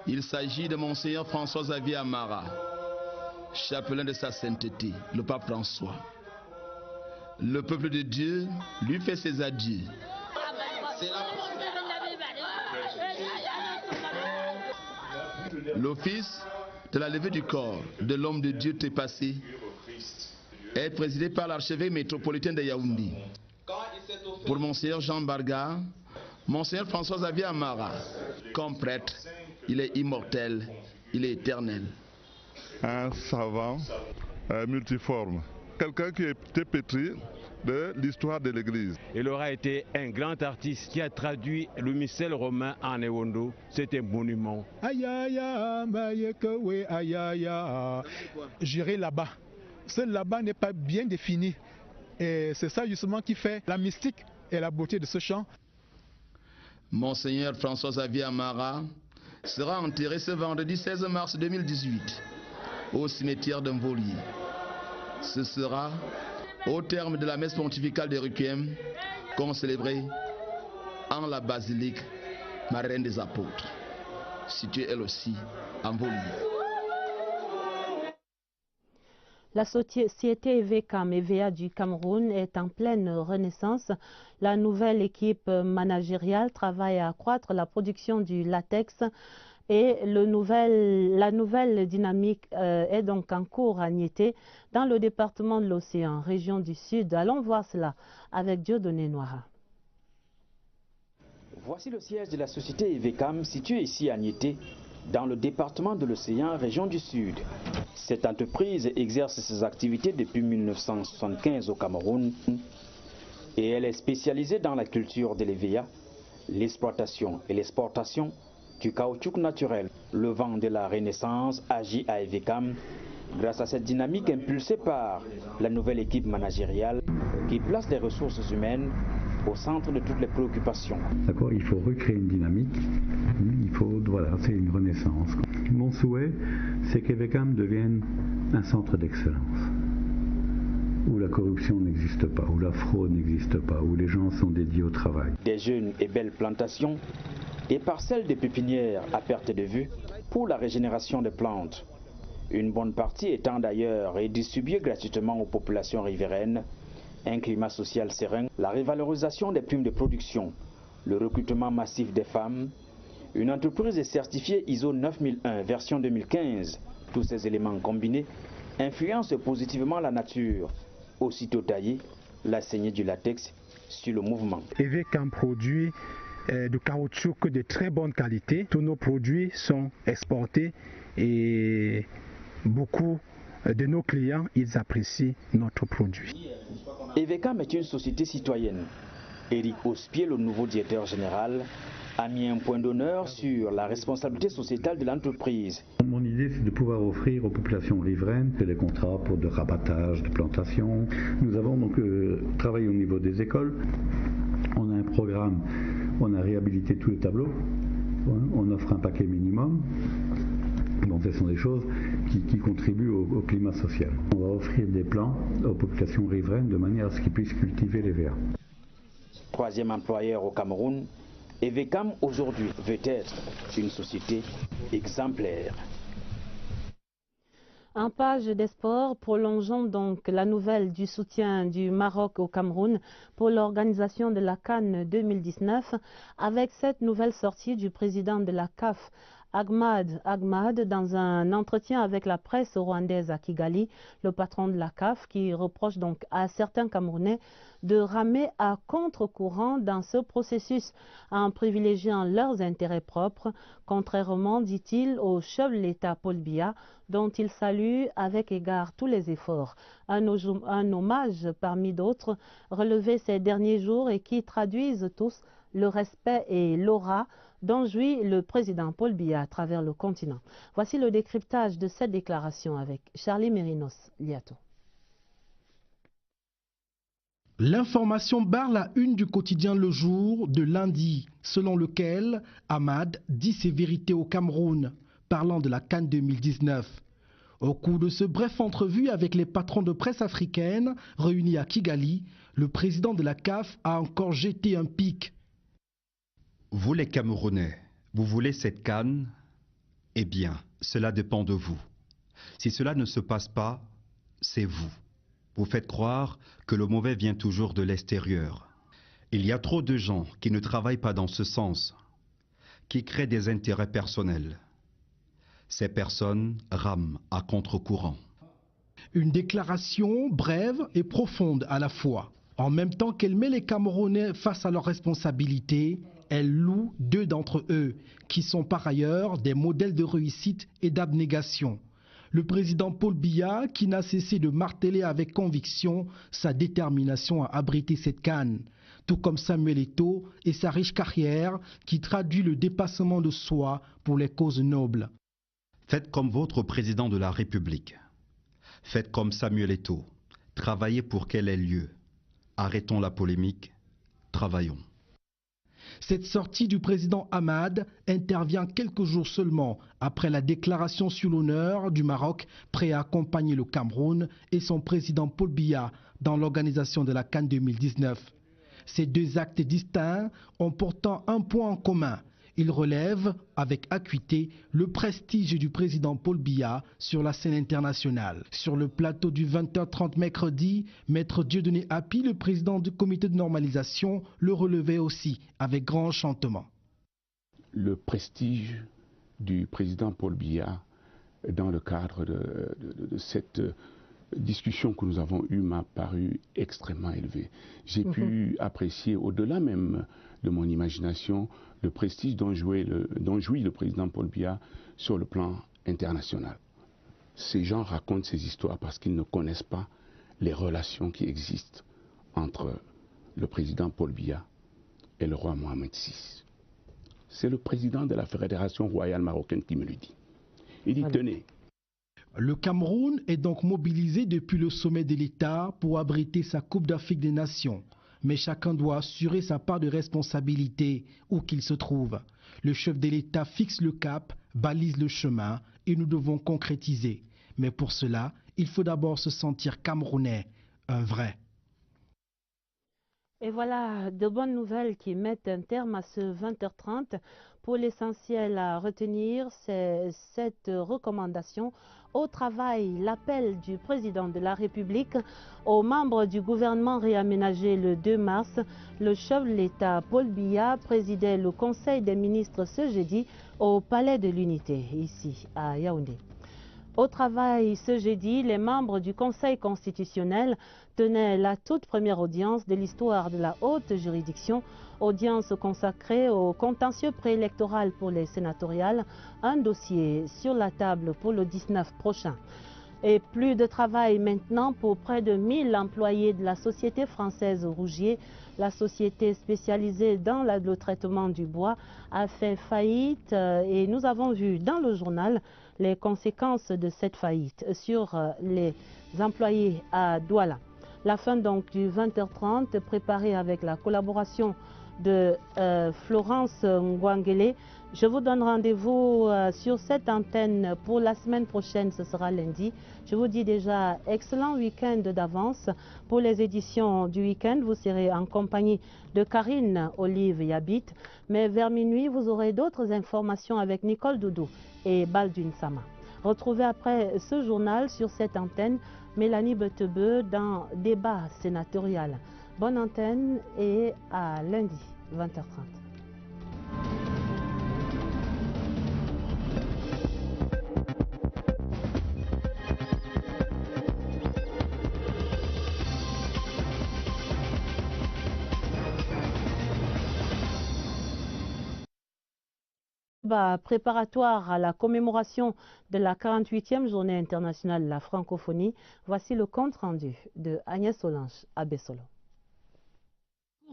Il s'agit de Monseigneur François-Xavier Amara, chapelain de sa sainteté, le pape François. Le peuple de Dieu lui fait ses adieux. L'office de la levée du corps de l'homme de Dieu trépassé est présidé par l'archevêque métropolitain de Yaoundé. Pour Monseigneur Jean Barga, Monseigneur François-Xavier Amara, comme prêtre, il est immortel, il est éternel. Un savant multiforme, quelqu'un qui était pétri de l'histoire de l'Église. Il aura été un grand artiste qui a traduit le missel romain en Ewondo. C'est un monument. J'irai là-bas. Ce là-bas n'est pas bien défini. Et c'est ça justement qui fait la mystique et la beauté de ce chant. Monseigneur François-Xavier Amara sera enterré ce vendredi 16 mars 2018 au cimetière d'Envolier. Ce sera au terme de la messe pontificale des Requiem qu'on célébrait en la basilique Marraine des Apôtres, située elle aussi à Envolier. La société EVCAM EVA du Cameroun est en pleine renaissance. La nouvelle équipe managériale travaille à accroître la production du latex et la nouvelle dynamique est donc en cours à Niété dans le département de l'Océan, région du Sud. Allons voir cela avec Dieudonné Noira. Voici le siège de la société EVCAM située ici à Niété, dans le département de l'Océan, région du Sud. Cette entreprise exerce ses activités depuis 1975 au Cameroun et elle est spécialisée dans la culture de l'EVA, l'exploitation et l'exportation du caoutchouc naturel. Le vent de la Renaissance agit à EVCAM grâce à cette dynamique impulsée par la nouvelle équipe managériale qui place les ressources humaines au centre de toutes les préoccupations. D'accord, il faut recréer une dynamique, voilà, c'est une renaissance. Mon souhait, c'est qu'EVCAM devienne un centre d'excellence, où la corruption n'existe pas, où la fraude n'existe pas, où les gens sont dédiés au travail. Des jeunes et belles plantations et parcelles de pépinières à perte de vue pour la régénération des plantes. Une bonne partie étant d'ailleurs redistribuée gratuitement aux populations riveraines. Un climat social serein, la révalorisation des primes de production, le recrutement massif des femmes, une entreprise est certifiée ISO 9001 version 2015. Tous ces éléments combinés influencent positivement la nature. Aussitôt taillé, la saignée du latex sur le mouvement. EVCAM produit du caoutchouc de très bonne qualité. Tous nos produits sont exportés et beaucoup de nos clients, ils apprécient notre produit. EVCAM est une société citoyenne. Éric Ospier, le nouveau directeur général, a mis un point d'honneur sur la responsabilité sociétale de l'entreprise. Mon idée, c'est de pouvoir offrir aux populations riveraines des contrats pour de rabattage, de plantation. Nous avons donc travaillé au niveau des écoles. On a un programme, on a réhabilité tous les tableaux. On offre un paquet minimum. Bon, ce sont des choses qui contribuent au climat social. On va offrir des plans aux populations riveraines de manière à ce qu'ils puissent cultiver les verts. Troisième employeur au Cameroun, EVCAM aujourd'hui veut être une société exemplaire. En page des sports, prolongeons donc la nouvelle du soutien du Maroc au Cameroun pour l'organisation de la CAN 2019 avec cette nouvelle sortie du président de la CAF Ahmad, dans un entretien avec la presse rwandaise à Kigali, le patron de la CAF, qui reproche donc à certains Camerounais de ramer à contre-courant dans ce processus en privilégiant leurs intérêts propres, contrairement, dit-il, au chef de l'État Paul Biya, dont il salue avec égard tous les efforts. Un hommage parmi d'autres relevés ces derniers jours et qui traduisent tous le respect et l'aura dont jouit le président Paul Biya à travers le continent. Voici le décryptage de cette déclaration avec Charlie Mérinos Liato. L'information barre la une du quotidien Le Jour de lundi, selon lequel Ahmad dit ses vérités au Cameroun, parlant de la CAN 2019. Au cours de ce bref entrevue avec les patrons de presse africaine réunis à Kigali, le président de la CAF a encore jeté un pic. Vous les Camerounais, vous voulez cette CAN? Eh bien, cela dépend de vous. Si cela ne se passe pas, c'est vous. Vous faites croire que le mauvais vient toujours de l'extérieur. Il y a trop de gens qui ne travaillent pas dans ce sens, qui créent des intérêts personnels. Ces personnes rament à contre-courant. Une déclaration brève et profonde à la fois. En même temps qu'elle met les Camerounais face à leurs responsabilités, elle loue deux d'entre eux, qui sont par ailleurs des modèles de réussite et d'abnégation. Le président Paul Biya, qui n'a cessé de marteler avec conviction sa détermination à abriter cette CAN, tout comme Samuel Eto'o et sa riche carrière qui traduit le dépassement de soi pour les causes nobles. Faites comme votre président de la République. Faites comme Samuel Eto'o. Travaillez pour qu'elle ait lieu. Arrêtons la polémique. Travaillons. Cette sortie du président Ahmad intervient quelques jours seulement après la déclaration sur l'honneur du Maroc prêt à accompagner le Cameroun et son président Paul Biya dans l'organisation de la CAN 2019. Ces deux actes distincts ont pourtant un point en commun. Ils relèvent avec acuité le prestige du président Paul Biya sur la scène internationale. Sur le plateau du 20h30 mercredi, Maître Dieudonné Hapi, le président du comité de normalisation, le relevait aussi avec grand enchantement. Le prestige du président Paul Biya dans le cadre de cette discussion que nous avons eue m'a paru extrêmement élevé. J'ai pu apprécier au-delà même de mon imagination le prestige dont jouit le président Paul Biya sur le plan international. Ces gens racontent ces histoires parce qu'ils ne connaissent pas les relations qui existent entre le président Paul Biya et le roi Mohamed VI. C'est le président de la Fédération royale marocaine qui me le dit. Il dit, tenez. Le Cameroun est donc mobilisé depuis le sommet de l'État pour abriter sa Coupe d'Afrique des Nations. Mais chacun doit assurer sa part de responsabilité où qu'il se trouve. Le chef de l'État fixe le cap, balise le chemin et nous devons concrétiser. Mais pour cela, il faut d'abord se sentir camerounais, un vrai. Et voilà de bonnes nouvelles qui mettent un terme à ce 20h30. Pour l'essentiel à retenir, c'est cette recommandation au travail, l'appel du président de la République aux membres du gouvernement réaménagé le 2 mars. Le chef de l'État, Paul Biya, présidait le Conseil des ministres ce jeudi au Palais de l'Unité, ici à Yaoundé. Au travail, ce jeudi, les membres du Conseil constitutionnel tenaient la toute première audience de l'histoire de la haute juridiction, audience consacrée au contentieux préélectoral pour les sénatoriales, un dossier sur la table pour le 19 prochain. Et plus de travail maintenant pour près de 1000 employés de la société française Rougier. La société spécialisée dans le traitement du bois a fait faillite et nous avons vu dans le journal les conséquences de cette faillite sur les employés à Douala. La fin donc du 20h30 préparée avec la collaboration de Florence Ngwangele. Je vous donne rendez-vous sur cette antenne pour la semaine prochaine, ce sera lundi. Je vous dis déjà excellent week-end d'avance. Pour les éditions du week-end, vous serez en compagnie de Karine Olive Yabit. Mais vers minuit, vous aurez d'autres informations avec Nicole Doudou et Baldwin Sama. Retrouvez après ce journal sur cette antenne Mélanie Betebeu dans Débat sénatorial. Bonne antenne et à lundi, 20h30. Préparatoire à la commémoration de la 48e journée internationale de la francophonie, voici le compte rendu de Agnès Solange à Bessolo.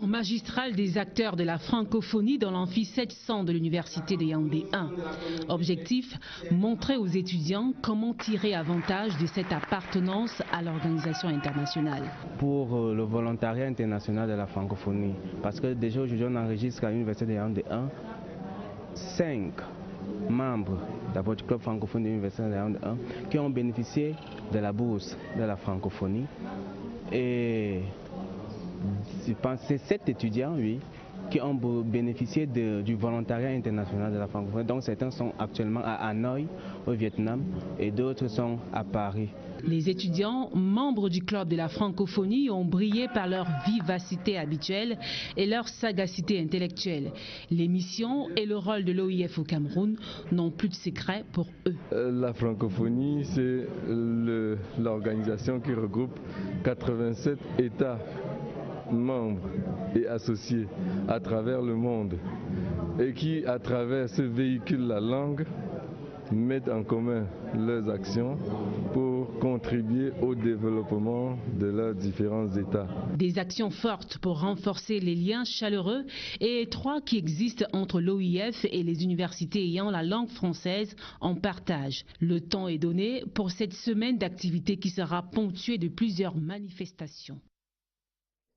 Magistral des acteurs de la francophonie dans l'amphi 700 de l'université de Yaoundé 1. Objectif, montrer aux étudiants comment tirer avantage de cette appartenance à l'organisation internationale. Pour le volontariat international de la francophonie, parce que déjà aujourd'hui on enregistre à l'université de Yaoundé 1 5 membres d'abord du club francophone de l'université de Yaoundé 1 qui ont bénéficié de la bourse de la francophonie. Et je pense que c'est 7 étudiants, oui, qui ont bénéficié du volontariat international de la francophonie. Donc certains sont actuellement à Hanoï, au Vietnam, et d'autres sont à Paris. Les étudiants, membres du club de la francophonie, ont brillé par leur vivacité habituelle et leur sagacité intellectuelle. Les missions et le rôle de l'OIF au Cameroun n'ont plus de secret pour eux. La francophonie, c'est l'organisation qui regroupe 87 États membres et associés à travers le monde et qui, à travers ce véhicule, la langue, mettent en commun leurs actions pour contribuer au développement de leurs différents États. Des actions fortes pour renforcer les liens chaleureux et étroits qui existent entre l'OIF et les universités ayant la langue française en partage. Le temps est donné pour cette semaine d'activité qui sera ponctuée de plusieurs manifestations.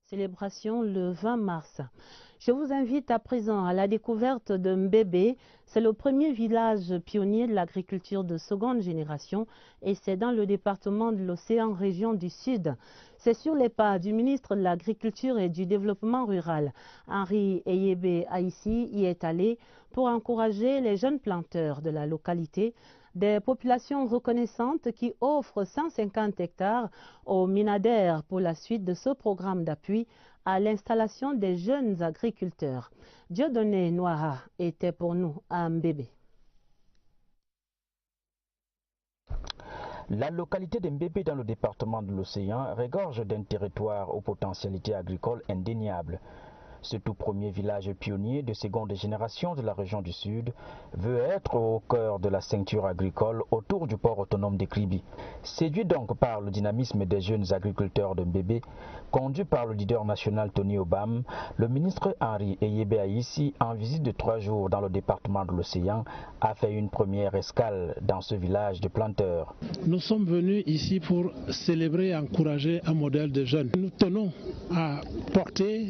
Célébration le 20 mars. Je vous invite à présent à la découverte de Mbébé. C'est le premier village pionnier de l'agriculture de seconde génération et c'est dans le département de l'Océan, région du Sud. C'est sur les pas du ministre de l'Agriculture et du Développement rural. Henri Eyébé Aïssi y est allé pour encourager les jeunes planteurs de la localité, des populations reconnaissantes qui offrent 150 hectares aux Minader pour la suite de ce programme d'appui à l'installation des jeunes agriculteurs. Dieudonné Noira était pour nous à Mbébé. La localité de Mbébé dans le département de l'Océan regorge d'un territoire aux potentialités agricoles indéniables. Ce tout premier village pionnier de seconde génération de la région du Sud veut être au cœur de la ceinture agricole autour du port autonome de Kribi. Séduit donc par le dynamisme des jeunes agriculteurs de Mbébé, conduit par le leader national Tony Obam, le ministre Henri Eyébé Aïssi, en visite de 3 jours dans le département de l'Océan, a fait une première escale dans ce village de planteurs. Nous sommes venus ici pour célébrer et encourager un modèle de jeunes. Nous tenons à porter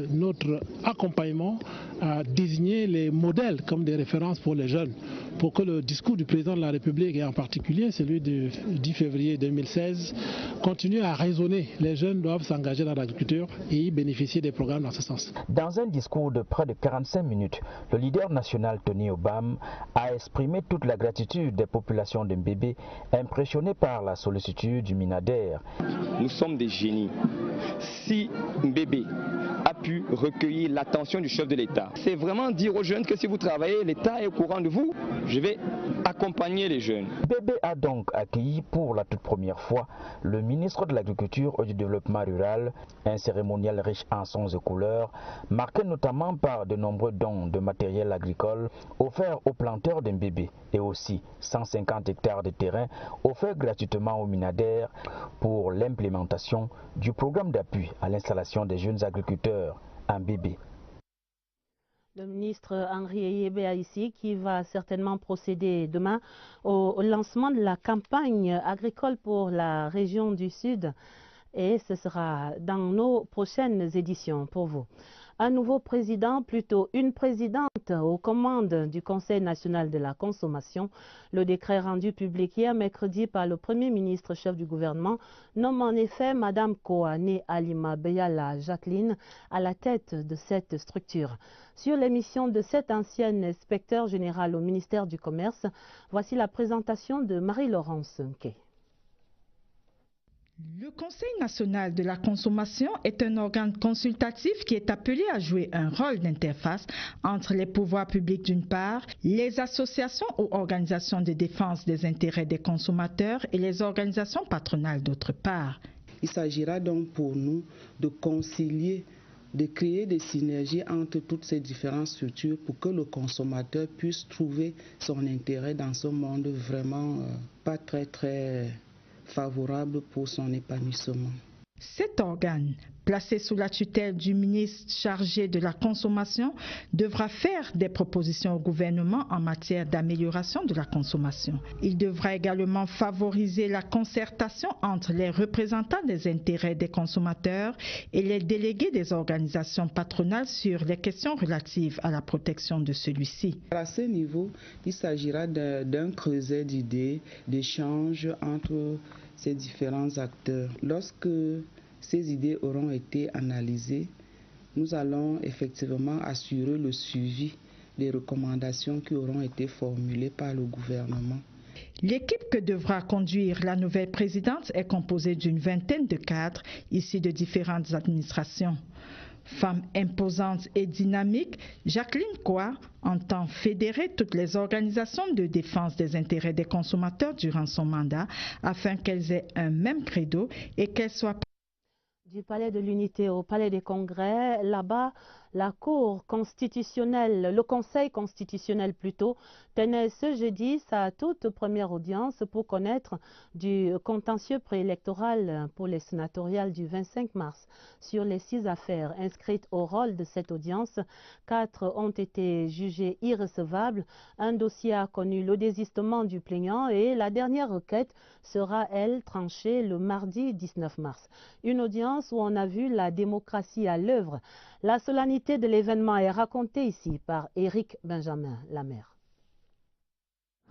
notre accompagnement, à désigner les modèles comme des références pour les jeunes, pour que le discours du président de la République, et en particulier celui du 10 février 2016, continue à résonner. Les jeunes doivent s'engager dans l'agriculture et y bénéficier des programmes dans ce sens. Dans un discours de près de 45 minutes, le leader national Tony Obam a exprimé toute la gratitude des populations de Mbébé, impressionnées par la sollicitude du Minader. Nous sommes des génies. Si Mbébé a pu recueillir l'attention du chef de l'État, c'est vraiment dire aux jeunes que si vous travaillez, l'État est au courant de vous. Je vais accompagner les jeunes. Mbébé a donc accueilli pour la toute première fois le ministre de l'Agriculture et du Développement rural, un cérémonial riche en sons et couleurs, marqué notamment par de nombreux dons de matériel agricole offerts aux planteurs de Mbébé et aussi 150 hectares de terrain offerts gratuitement aux Minader pour l'implémentation du programme d'appui à l'installation des jeunes agriculteurs en Mbébé. Le ministre Henri Eyébé Aïssi qui va certainement procéder demain au lancement de la campagne agricole pour la région du Sud et ce sera dans nos prochaines éditions pour vous. Un nouveau président, plutôt une présidente aux commandes du Conseil national de la consommation. Le décret rendu public hier mercredi par le Premier ministre chef du gouvernement nomme en effet Mme Koane Alima Beyala Jacqueline à la tête de cette structure. Sur les missions de cette ancienne inspecteur général au ministère du Commerce, voici la présentation de Marie-Laurence Nké. Le Conseil national de la consommation est un organe consultatif qui est appelé à jouer un rôle d'interface entre les pouvoirs publics d'une part, les associations ou organisations de défense des intérêts des consommateurs et les organisations patronales d'autre part. Il s'agira donc pour nous de concilier de créer des synergies entre toutes ces différentes structures pour que le consommateur puisse trouver son intérêt dans ce monde vraiment pas très favorable pour son épanouissement. Cet organe, placé sous la tutelle du ministre chargé de la consommation, devra faire des propositions au gouvernement en matière d'amélioration de la consommation. Il devra également favoriser la concertation entre les représentants des intérêts des consommateurs et les délégués des organisations patronales sur les questions relatives à la protection de celui-ci. À ce niveau, il s'agira d'un creuset d'idées, d'échanges entre ces différents acteurs. Lorsque ces idées auront été analysées, nous allons effectivement assurer le suivi des recommandations qui auront été formulées par le gouvernement. L'équipe que devra conduire la nouvelle présidente est composée d'une vingtaine de cadres issus de différentes administrations. Femme imposante et dynamique, Jacqueline Koua entend fédérer toutes les organisations de défense des intérêts des consommateurs durant son mandat afin qu'elles aient un même credo et qu'elles soient du Palais de l'Unité au Palais des Congrès, là-bas, la Cour constitutionnelle, le Conseil constitutionnel plutôt, tenait ce jeudi sa toute première audience pour connaître du contentieux préélectoral pour les sénatoriales du 25 mars. Sur les 6 affaires inscrites au rôle de cette audience, 4 ont été jugées irrecevables. Un dossier a connu le désistement du plaignant et la dernière requête sera, elle, tranchée le mardi 19 mars. Une audience où on a vu la démocratie à l'œuvre. La solennité de l'événement est racontée ici par Éric Benjamin Lamère.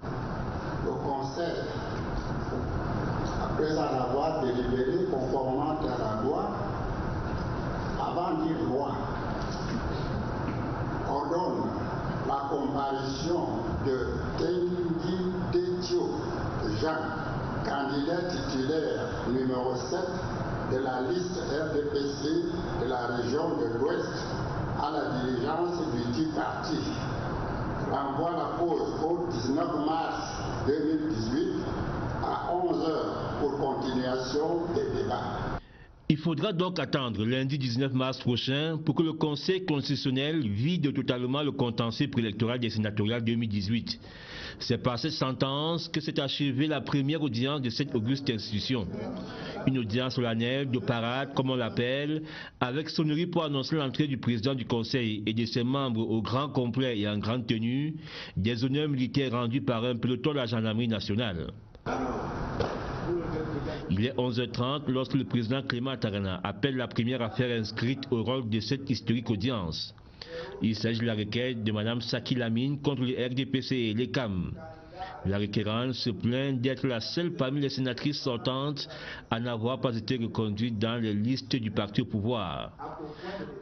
Le Conseil, après en avoir délibéré conformément à la loi, avant d'y loi, ordonne la comparution de Tengi Tetio Jean, candidat titulaire numéro 7 de la liste RDPC de la région de l'Ouest à la diligence du dit parti. Renvoie la cause au 19 mars 2018 à 11h pour continuation des débats. Il faudra donc attendre lundi 19 mars prochain pour que le Conseil constitutionnel vide totalement le contentieux préélectoral des sénatoriales 2018. C'est par cette sentence que s'est achevée la première audience de cette auguste institution. Une audience solennelle de parade, comme on l'appelle, avec sonnerie pour annoncer l'entrée du président du Conseil et de ses membres au grand complet et en grande tenue, des honneurs militaires rendus par un peloton de la gendarmerie nationale. Il est 11h30 lorsque le président Clément Tangana appelle la première affaire inscrite au rôle de cette historique audience. Il s'agit de la requête de Mme Saki Lamine contre le RDPC et l'ECAM. La requérante se plaint d'être la seule parmi les sénatrices sortantes à n'avoir pas été reconduite dans les listes du parti au pouvoir.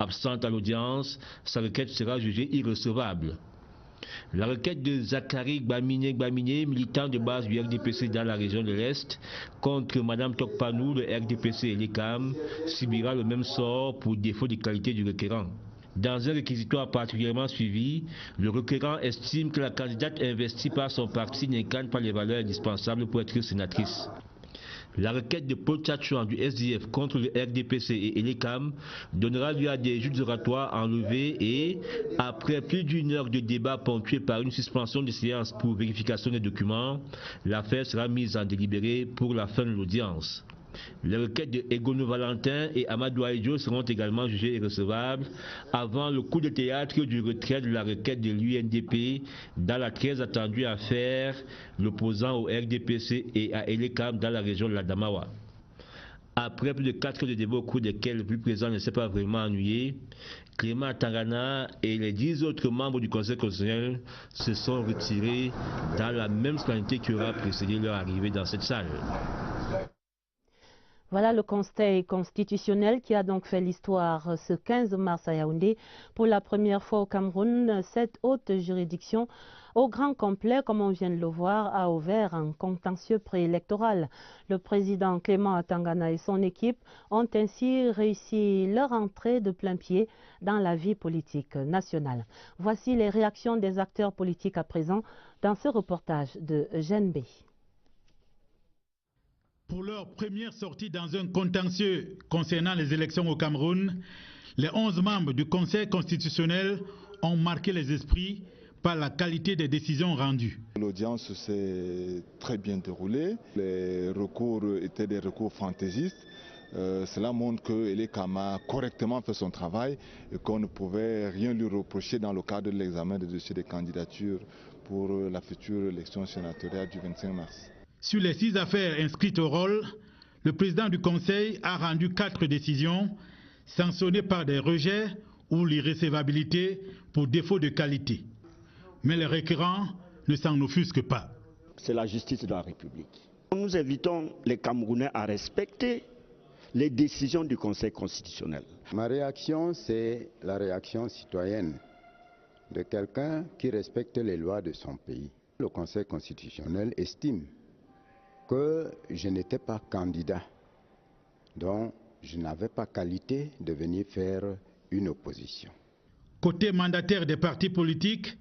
Absente à l'audience, sa requête sera jugée irrecevable. La requête de Zachary Gbamine, militant de base du RDPC dans la région de l'Est, contre Mme Tokpanou, le RDPC et l'ECAM, subira le même sort pour défaut de qualité du requérant. Dans un réquisitoire particulièrement suivi, le requérant estime que la candidate investie par son parti n'incarne pas les valeurs indispensables pour être sénatrice. La requête de Paul Tchatchouan du SDF contre le RDPC et l'ECAM donnera lieu à des juges oratoires enlevés et, après plus d'une heure de débat ponctué par une suspension de séance pour vérification des documents, l'affaire sera mise en délibéré pour la fin de l'audience. Les requêtes de Egono Valentin et Amadou Aïdjo seront également jugées irrecevables avant le coup de théâtre du retrait de la requête de l'UNDP dans la très attendue affaire l'opposant au RDPC et à Elekam dans la région de l'Adamawa. Après plus de 4 heures de débat au cours desquels le plus présent ne s'est pas vraiment ennuyé, Clément Tangana et les 10 autres membres du Conseil constitutionnel se sont retirés dans la même solennité qui aura précédé leur arrivée dans cette salle. Voilà le Conseil constitutionnel qui a donc fait l'histoire ce 15 mars à Yaoundé. Pour la première fois au Cameroun, cette haute juridiction au grand complet, comme on vient de le voir, a ouvert un contentieux préélectoral. Le président Clément Tangana et son équipe ont ainsi réussi leur entrée de plein pied dans la vie politique nationale. Voici les réactions des acteurs politiques à présent dans ce reportage de Eugène B. Pour leur première sortie dans un contentieux concernant les élections au Cameroun, Les 11 membres du Conseil constitutionnel ont marqué les esprits par la qualité des décisions rendues. L'audience s'est très bien déroulée. Les recours étaient des recours fantaisistes. Cela montre que Elekam a correctement fait son travail et qu'on ne pouvait rien lui reprocher dans le cadre de l'examen des dossiers de candidature pour la future élection sénatoriale du 25 mars. Sur les 6 affaires inscrites au rôle, le président du Conseil a rendu 4 décisions sanctionnées par des rejets ou l'irrécevabilité pour défaut de qualité. Mais les requérants ne s'en offusquent pas. C'est la justice de la République. Nous invitons les Camerounais à respecter les décisions du Conseil constitutionnel. Ma réaction, c'est la réaction citoyenne de quelqu'un qui respecte les lois de son pays. Le Conseil constitutionnel estime que je n'étais pas candidat, donc je n'avais pas qualité de venir faire une opposition. Côté mandataire des partis politiques,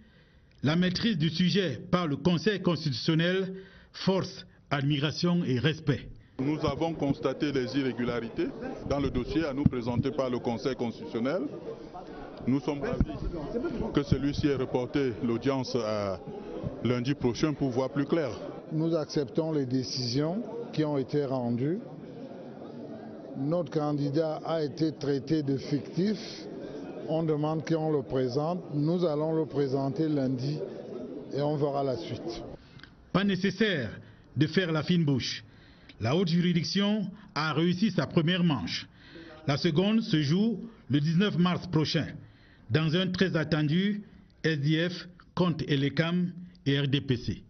la maîtrise du sujet par le Conseil constitutionnel force admiration et respect. Nous avons constaté les irrégularités dans le dossier à nous présenter par le Conseil constitutionnel. Nous sommes ravis que celui-ci ait reporté l'audience à lundi prochain pour voir plus clair. Nous acceptons les décisions qui ont été rendues. Notre candidat a été traité de fictif. On demande qu'on le présente. Nous allons le présenter lundi et on verra la suite. Pas nécessaire de faire la fine bouche. La haute juridiction a réussi sa première manche. La seconde se joue le 19 mars prochain, dans un très attendu SDF contre Elekam et RDPC.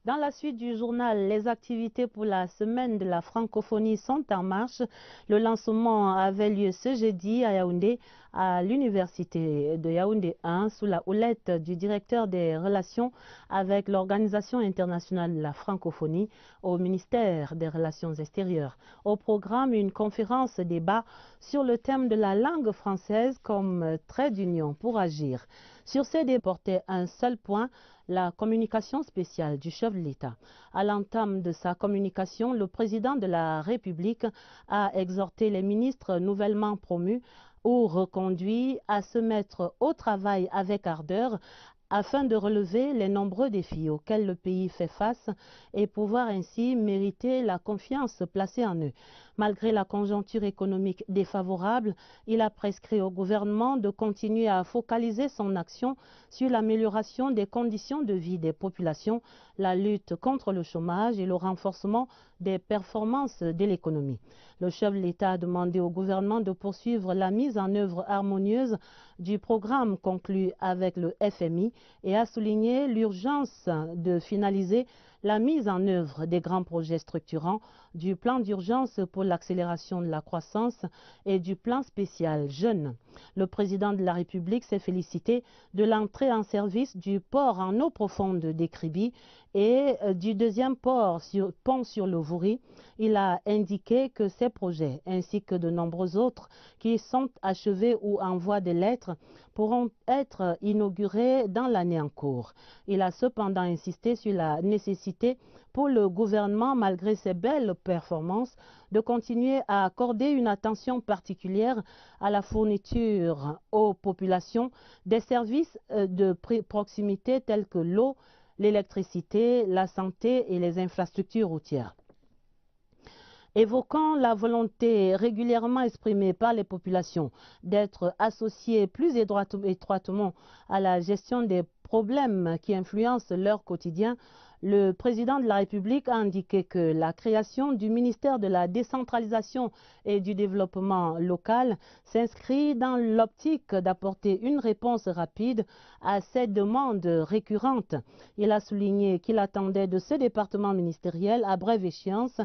Dans la suite du journal, les activités pour la semaine de la francophonie sont en marche. Le lancement avait lieu ce jeudi à Yaoundé, à l'université de Yaoundé 1, sous la houlette du directeur des relations avec l'Organisation internationale de la francophonie au ministère des Relations extérieures. Au programme, une conférence débat sur le thème de la langue française comme trait d'union pour agir. Sur ces débats portait un seul point, la communication spéciale du chef de l'État. À l'entame de sa communication, le président de la République a exhorté les ministres nouvellement promus ou reconduits à se mettre au travail avec ardeur afin de relever les nombreux défis auxquels le pays fait face et pouvoir ainsi mériter la confiance placée en eux. Malgré la conjoncture économique défavorable, il a prescrit au gouvernement de continuer à focaliser son action sur l'amélioration des conditions de vie des populations, la lutte contre le chômage et le renforcement des performances de l'économie. Le chef de l'État a demandé au gouvernement de poursuivre la mise en œuvre harmonieuse du programme conclu avec le FMI et a souligné l'urgence de finaliser la mise en œuvre des grands projets structurants, du plan d'urgence pour l'accélération de la croissance et du plan spécial jeunes. Le président de la République s'est félicité de l'entrée en service du port en eau profonde des Kribi et du deuxième pont sur le Vouri. Il a indiqué que ces projets, ainsi que de nombreux autres qui sont achevés ou en voie de l'être, pourront être inaugurés dans l'année en cours. Il a cependant insisté sur la nécessité pour le gouvernement, malgré ses belles performances, de continuer à accorder une attention particulière à la fourniture aux populations des services de proximité tels que l'eau, l'électricité, la santé et les infrastructures routières. Évoquant la volonté régulièrement exprimée par les populations d'être associées plus étroitement à la gestion des problèmes qui influencent leur quotidien, le président de la République a indiqué que la création du ministère de la décentralisation et du développement local s'inscrit dans l'optique d'apporter une réponse rapide à ces demandes récurrentes. Il a souligné qu'il attendait de ce département ministériel à brève échéance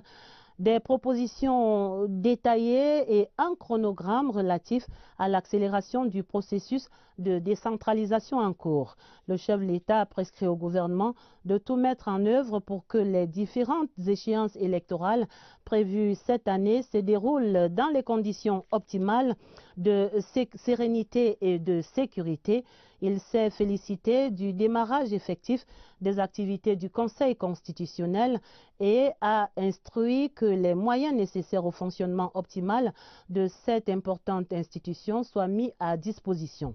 des propositions détaillées et un chronogramme relatif à l'accélération du processus de décentralisation en cours. Le chef de l'État a prescrit au gouvernement de tout mettre en œuvre pour que les différentes échéances électorales prévues cette année se déroulent dans les conditions optimales. de sérénité et de sécurité. Il s'est félicité du démarrage effectif des activités du Conseil constitutionnel et a instruit que les moyens nécessaires au fonctionnement optimal de cette importante institution soient mis à disposition.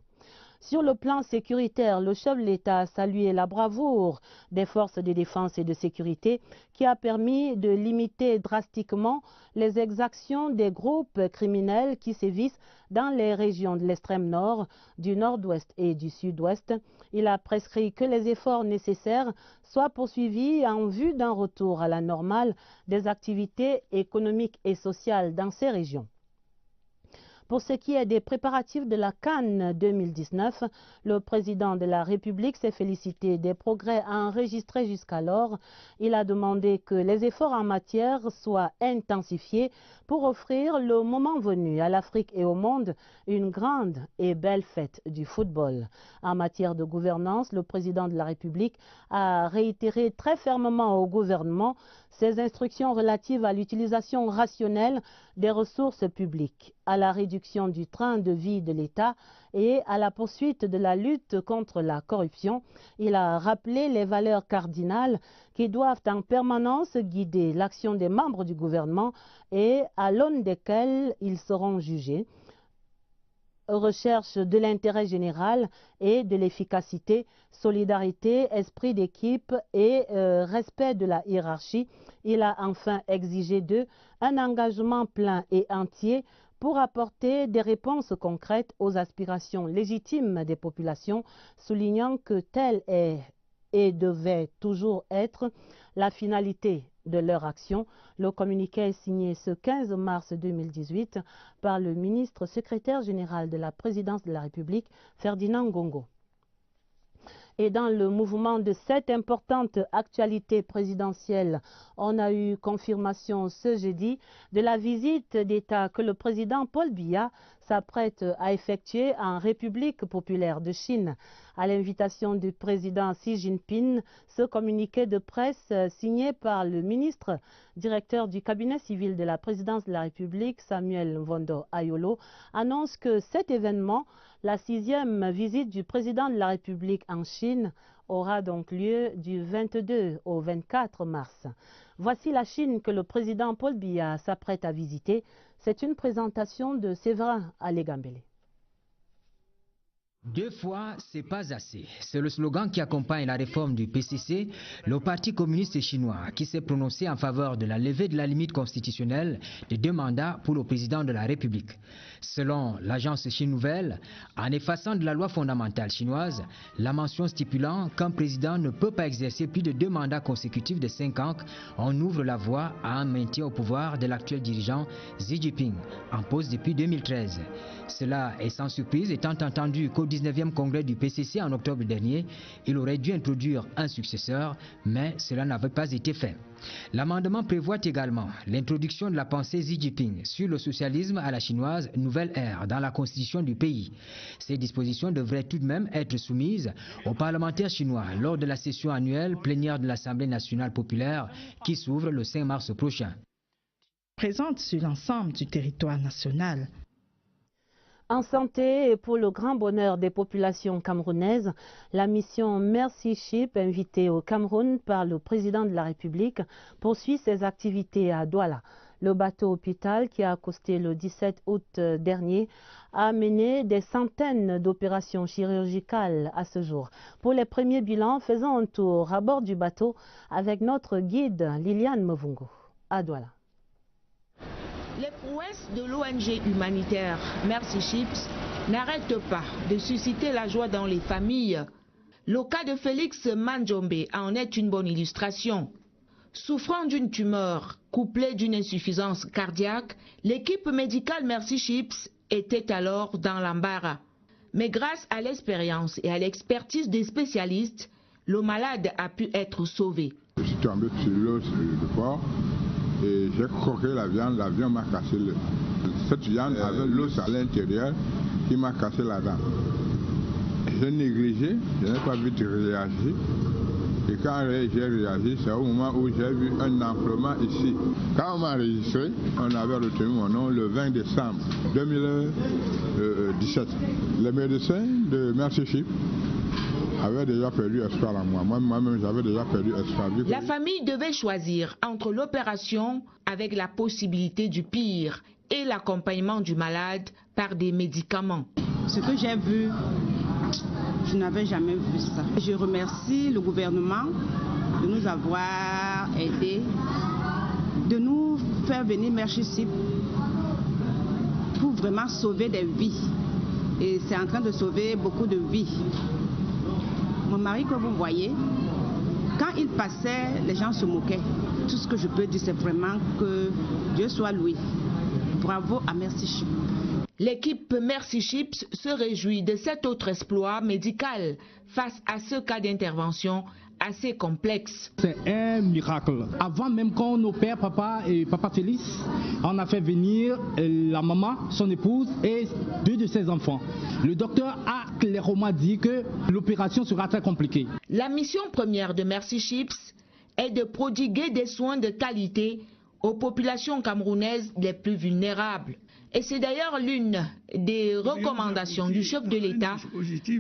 Sur le plan sécuritaire, le chef de l'État a salué la bravoure des forces de défense et de sécurité qui a permis de limiter drastiquement les exactions des groupes criminels qui sévissent dans les régions de l'extrême nord, du nord-ouest et du sud-ouest. Il a prescrit que les efforts nécessaires soient poursuivis en vue d'un retour à la normale des activités économiques et sociales dans ces régions. Pour ce qui est des préparatifs de la CAN 2019, le président de la République s'est félicité des progrès enregistrés jusqu'alors. Il a demandé que les efforts en matière soient intensifiés pour offrir le moment venu à l'Afrique et au monde une grande et belle fête du football. En matière de gouvernance, le président de la République a réitéré très fermement au gouvernement ses instructions relatives à l'utilisation rationnelle des ressources publiques, à la réduction du train de vie de l'État et à la poursuite de la lutte contre la corruption. Il a rappelé les valeurs cardinales qui doivent en permanence guider l'action des membres du gouvernement et à l'aune desquelles ils seront jugés. Recherche de l'intérêt général et de l'efficacité, solidarité, esprit d'équipe et respect de la hiérarchie. Il a enfin exigé d'eux un engagement plein et entier pour apporter des réponses concrètes aux aspirations légitimes des populations, soulignant que telle est et devait toujours être la finalité de leur action. Le communiqué est signé ce 15 mars 2018 par le ministre secrétaire général de la présidence de la République, Ferdinand Ngongo. Et dans le mouvement de cette importante actualité présidentielle, on a eu confirmation ce jeudi de la visite d'État que le président Paul Biya s'apprête à effectuer en République populaire de Chine. À l'invitation du président Xi Jinping, ce communiqué de presse signé par le ministre directeur du cabinet civil de la présidence de la République, Samuel Mvondo Ayolo, annonce que cet événement, la 6e visite du président de la République en Chine, aura donc lieu du 22 au 24 mars. Voici la Chine que le président Paul Biya s'apprête à visiter. C'est une présentation de Séverin Alégambélé. 2 fois, c'est pas assez. C'est le slogan qui accompagne la réforme du PCC, le Parti communiste chinois, qui s'est prononcé en faveur de la levée de la limite constitutionnelle de 2 mandats pour le président de la République. Selon l'agence Chine Nouvelle, en effaçant de la loi fondamentale chinoise, la mention stipulant qu'un président ne peut pas exercer plus de 2 mandats consécutifs de 5 ans, on ouvre la voie à un maintien au pouvoir de l'actuel dirigeant Xi Jinping, en pose depuis 2013. Cela est sans surprise, étant entendu qu'au 19e congrès du PCC en octobre dernier, il aurait dû introduire un successeur, mais cela n'avait pas été fait. L'amendement prévoit également l'introduction de la pensée Xi Jinping sur le socialisme à la chinoise nouvelle ère dans la constitution du pays. Ces dispositions devraient tout de même être soumises aux parlementaires chinois lors de la session annuelle plénière de l'Assemblée nationale populaire qui s'ouvre le 5 mars prochain. Présente sur l'ensemble du territoire national. En santé et pour le grand bonheur des populations camerounaises, la mission Mercy Ship, invitée au Cameroun par le président de la République, poursuit ses activités à Douala. Le bateau hôpital qui a accosté le 17 août dernier a mené des centaines d'opérations chirurgicales à ce jour. Pour les premiers bilans, faisons un tour à bord du bateau avec notre guide Liliane Mvungo à Douala. Les prouesses de l'ONG humanitaire Mercy Ships n'arrêtent pas de susciter la joie dans les familles. Le cas de Félix Manjombe en est une bonne illustration. Souffrant d'une tumeur couplée d'une insuffisance cardiaque, l'équipe médicale Mercy Ships était alors dans l'embarras. Mais grâce à l'expérience et à l'expertise des spécialistes, le malade a pu être sauvé. Je suis tombé sur l'eau de port. Et j'ai croqué la viande m'a cassé cette viande avait l'os à l'intérieur qui m'a cassé la dent. J'ai négligé, je n'ai pas vite réagi. Et quand j'ai réagi, c'est au moment où j'ai vu un enflement ici. Quand on m'a enregistré, on avait retenu mon nom le 20 décembre 2017. Les médecins de Merci Chip avaient déjà perdu espoir en moi. Moi-même, j'avais déjà perdu espoir. La famille devait choisir entre l'opération avec la possibilité du pire et l'accompagnement du malade par des médicaments. Ce que j'ai vu, je n'avais jamais vu ça. Je remercie le gouvernement de nous avoir aidés, de nous faire venir Merci Chip pour vraiment sauver des vies. Et c'est en train de sauver beaucoup de vies. Mon mari, que vous voyez, quand il passait, les gens se moquaient. Tout ce que je peux dire, c'est vraiment que Dieu soit loué. Bravo à Merci Chip. L'équipe Merci Chips se réjouit de cet autre exploit médical face à ce cas d'intervention assez complexe. C'est un miracle. Avant même qu'on opère papa Félix, on a fait venir la maman, son épouse et 2 de ses enfants. Le docteur a clairement dit que l'opération sera très compliquée. La mission première de Merci Chips est de prodiguer des soins de qualité aux populations camerounaises les plus vulnérables. Et c'est d'ailleurs l'une des recommandations du chef de l'État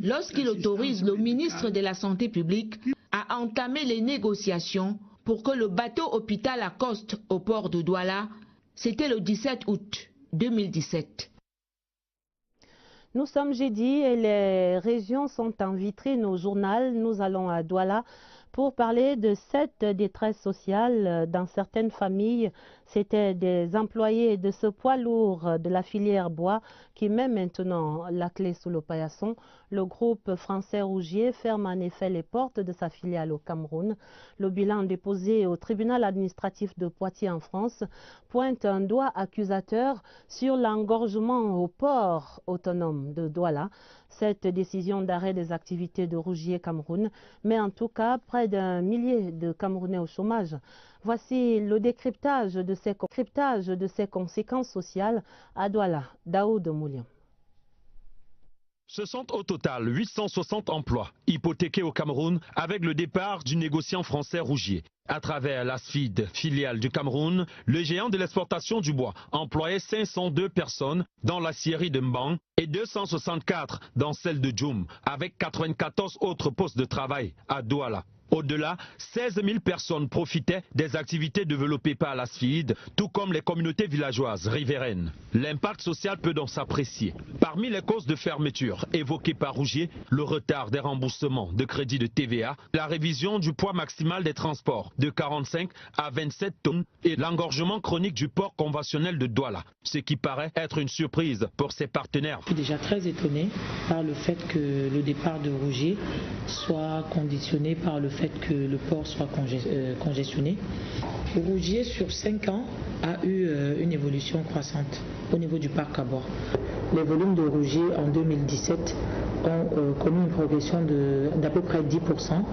lorsqu'il autorise le ministre de la Santé publique à entamer les négociations pour que le bateau hôpital accoste au port de Douala. C'était le 17 août 2017. Nous sommes jeudi et les régions sont en vitrine au journal. Nous allons à Douala pour parler de cette détresse sociale dans certaines familles. C'était des employés de ce poids lourd de la filière bois qui met maintenant la clé sous le paillasson. Le groupe français Rougier ferme en effet les portes de sa filiale au Cameroun. Le bilan déposé au tribunal administratif de Poitiers en France pointe un doigt accusateur sur l'engorgement au port autonome de Douala. Cette décision d'arrêt des activités de Rougier Cameroun met en tout cas près d'1 millier de Camerounais au chômage. Voici le décryptage de ces conséquences sociales à Douala. Daoud Moulian. Ce sont au total 860 emplois hypothéqués au Cameroun avec le départ du négociant français Rougier. À travers l'ASFID, filiale du Cameroun, le géant de l'exportation du bois employait 502 personnes dans la scierie de Mbang et 264 dans celle de Djoum, avec 94 autres postes de travail à Douala. Au-delà, 16 000 personnes profitaient des activités développées par l'ASFID, tout comme les communautés villageoises riveraines. L'impact social peut donc s'apprécier. Parmi les causes de fermeture évoquées par Rougier, le retard des remboursements de crédits de TVA, la révision du poids maximal des transports de 45 à 27 tonnes et l'engorgement chronique du port conventionnel de Douala, ce qui paraît être une surprise pour ses partenaires. Je suis déjà très étonné par le fait que le départ de Rougier soit conditionné par le fait que le port soit congestionné. Rougier, sur 5 ans, a eu une évolution croissante au niveau du parc à bois. Les volumes de Rougier en 2017 ont connu une progression d'à peu près 10%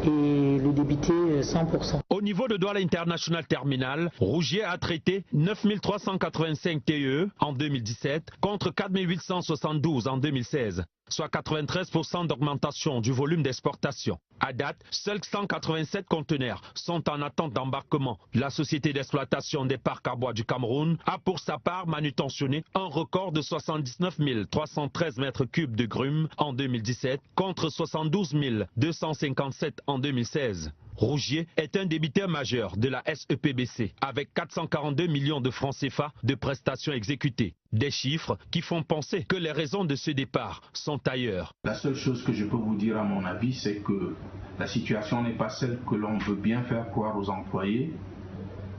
et le débité 100%. Au niveau de Douala International Terminal, Rougier a traité 9 385 TEE en 2017 contre 4 872 en 2016, soit 93% d'augmentation du volume d'exportation. À date, seuls 187 conteneurs sont en attente d'embarquement. La société d'exploitation des parcs à bois du Cameroun a pour sa part manutentionné un record de 79 313 mètres cubes de grumes en 2017 contre 72 257 en 2016. Rougier est un débiteur majeur de la SEPBC avec 442 millions de francs CFA de prestations exécutées. Des chiffres qui font penser que les raisons de ce départ sont ailleurs. La seule chose que je peux vous dire à mon avis, c'est que la situation n'est pas celle que l'on veut bien faire croire aux employés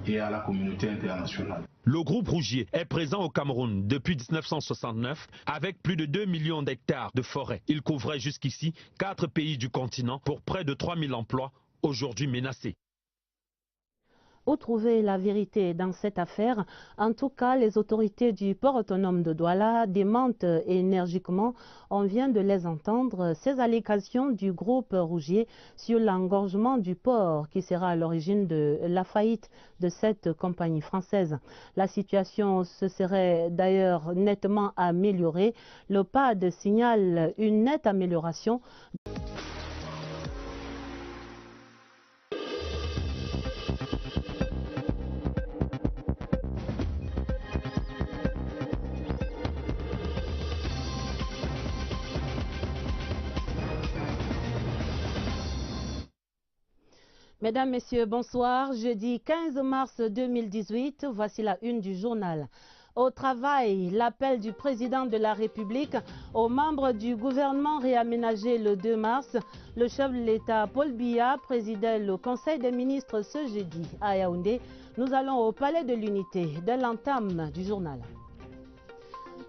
et à la communauté internationale. Le groupe Rougier est présent au Cameroun depuis 1969 avec plus de 2 millions d'hectares de forêt. Il couvrait jusqu'ici 4 pays du continent pour près de 3000 emplois aujourd'hui menacés. Où trouver la vérité dans cette affaire? En tout cas, les autorités du port autonome de Douala démentent énergiquement, on vient de les entendre, ces allégations du groupe Rougier sur l'engorgement du port qui sera à l'origine de la faillite de cette compagnie française. La situation se serait d'ailleurs nettement améliorée. Le PAD signale une nette amélioration. Mesdames, Messieurs, bonsoir. Jeudi 15 mars 2018, voici la une du journal. Au travail, l'appel du président de la République aux membres du gouvernement réaménagé le 2 mars. Le chef de l'État, Paul Biya, présidait le Conseil des ministres ce jeudi à Yaoundé. Nous allons au Palais de l'Unité dès l'entame du journal.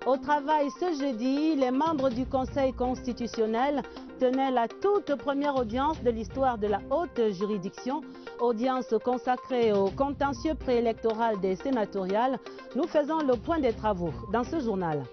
Au travail ce jeudi, les membres du Conseil constitutionnel tenaient la toute première audience de l'histoire de la haute juridiction, audience consacrée au contentieux préélectoral des sénatoriales. Nous faisons le point des travaux dans ce journal.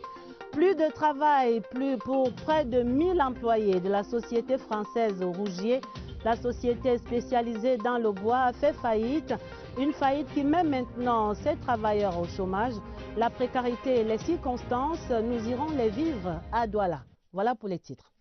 Plus de travail pour près de 1000 employés de la société française Rougier. La société spécialisée dans le bois a fait faillite, une faillite qui met maintenant ses travailleurs au chômage. La précarité et les circonstances, nous irons les vivre à Douala. Voilà pour les titres.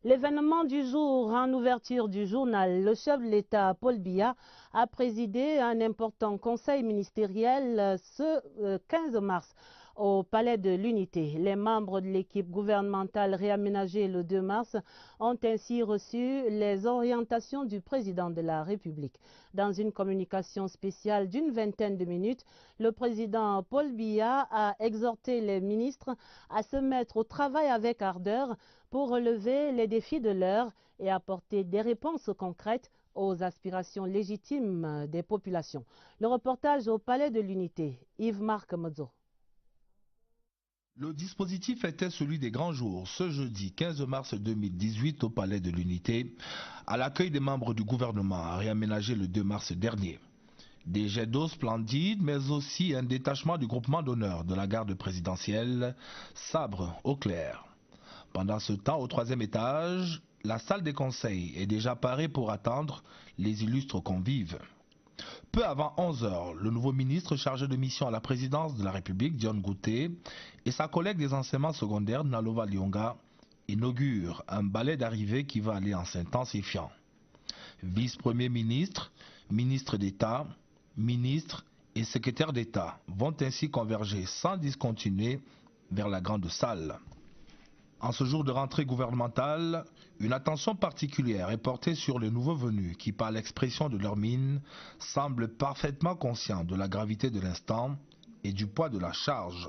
L'événement du jour en ouverture du journal, le chef de l'État, Paul Biya, a présidé un important conseil ministériel ce 15 mars au Palais de l'Unité. Les membres de l'équipe gouvernementale réaménagée le 2 mars ont ainsi reçu les orientations du président de la République. Dans une communication spéciale d'une vingtaine de minutes, le président Paul Biya a exhorté les ministres à se mettre au travail avec ardeur pour relever les défis de l'heure et apporter des réponses concrètes aux aspirations légitimes des populations. Le reportage au Palais de l'Unité, Yves-Marc Modzo. Le dispositif était celui des grands jours, ce jeudi 15 mars 2018 au Palais de l'Unité, à l'accueil des membres du gouvernement réaménagé le 2 mars dernier. Des jets d'eau splendides, mais aussi un détachement du groupement d'honneur de la garde présidentielle, sabre au clair. Pendant ce temps, au 3e étage, la salle des conseils est déjà parée pour attendre les illustres convives. Peu avant 11 h, le nouveau ministre chargé de mission à la présidence de la République, Dione Gouté, et sa collègue des enseignements secondaires, Nalova Lyonga, inaugurent un balai d'arrivée qui va aller en s'intensifiant. Vice-premier ministre, ministre d'État, ministre et secrétaire d'État vont ainsi converger sans discontinuer vers la grande salle. En ce jour de rentrée gouvernementale, une attention particulière est portée sur les nouveaux venus qui, par l'expression de leur mine, semblent parfaitement conscients de la gravité de l'instant et du poids de la charge.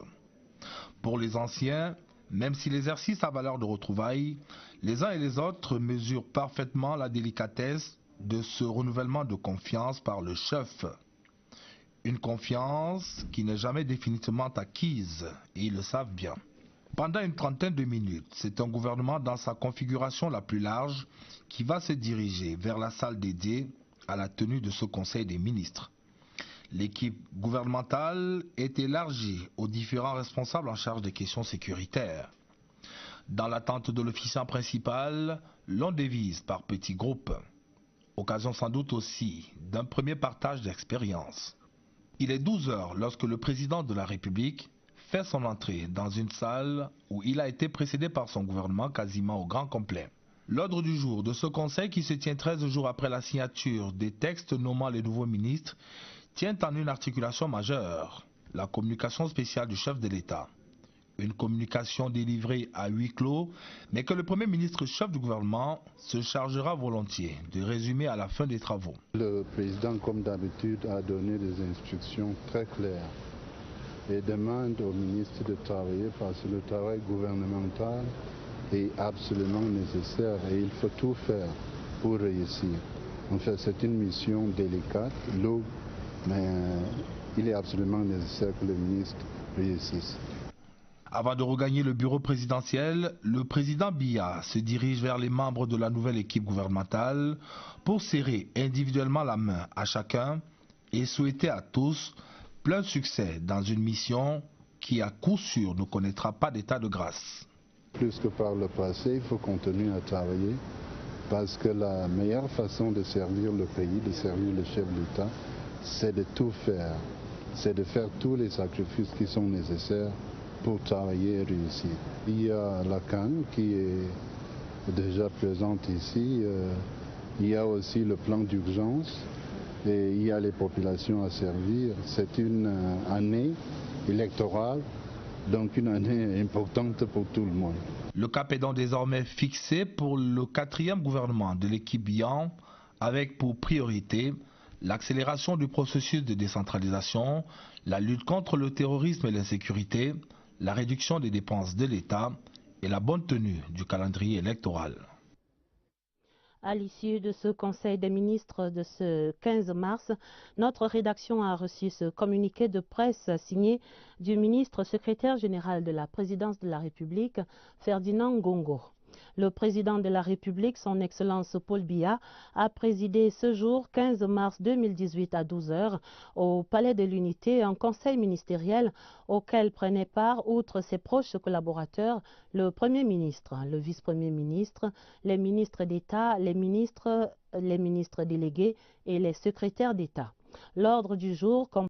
Pour les anciens, même si l'exercice a valeur de retrouvailles, les uns et les autres mesurent parfaitement la délicatesse de ce renouvellement de confiance par le chef. Une confiance qui n'est jamais définitivement acquise, et ils le savent bien. Pendant une trentaine de minutes, c'est un gouvernement dans sa configuration la plus large qui va se diriger vers la salle dédiée à la tenue de ce Conseil des ministres. L'équipe gouvernementale est élargie aux différents responsables en charge des questions sécuritaires. Dans l'attente de l'officiant principal, l'on divise par petits groupes. Occasion sans doute aussi d'un premier partage d'expérience. Il est 12 h lorsque le président de la République fait son entrée dans une salle où il a été précédé par son gouvernement quasiment au grand complet. L'ordre du jour de ce conseil qui se tient 13 jours après la signature des textes nommant les nouveaux ministres tient en une articulation majeure, la communication spéciale du chef de l'État. Une communication délivrée à huis clos, mais que le Premier ministre chef du gouvernement se chargera volontiers de résumer à la fin des travaux. Le président, comme d'habitude, a donné des instructions très claires et demande au ministre de travailler parce que le travail gouvernemental est absolument nécessaire et il faut tout faire pour réussir. En fait, c'est une mission délicate, lourde, mais il est absolument nécessaire que le ministre réussisse. Avant de regagner le bureau présidentiel, le président Biya se dirige vers les membres de la nouvelle équipe gouvernementale pour serrer individuellement la main à chacun et souhaiter à tous plein succès dans une mission qui à coup sûr ne connaîtra pas d'état de grâce. Plus que par le passé, il faut continuer à travailler parce que la meilleure façon de servir le pays, de servir le chef de l'État, c'est de tout faire. C'est de faire tous les sacrifices qui sont nécessaires pour travailler et réussir. Il y a la CAN qui est déjà présente ici. Il y a aussi le plan d'urgence et il y a les populations à servir. C'est une année électorale, donc une année importante pour tout le monde. Le cap est donc désormais fixé pour le 4e gouvernement de l'équipe Bian, avec pour priorité l'accélération du processus de décentralisation, la lutte contre le terrorisme et l'insécurité, la réduction des dépenses de l'État et la bonne tenue du calendrier électoral. À l'issue de ce Conseil des ministres de ce 15 mars, notre rédaction a reçu ce communiqué de presse signé du ministre secrétaire général de la Présidence de la République, Ferdinand Ngongo. Le président de la République, son Excellence Paul Biya, a présidé ce jour 15 mars 2018 à 12 h au Palais de l'Unité un conseil ministériel auquel prenaient part, outre ses proches collaborateurs, le Premier ministre, le vice-premier ministre, les ministres d'État, les ministres délégués et les secrétaires d'État. L'ordre du jour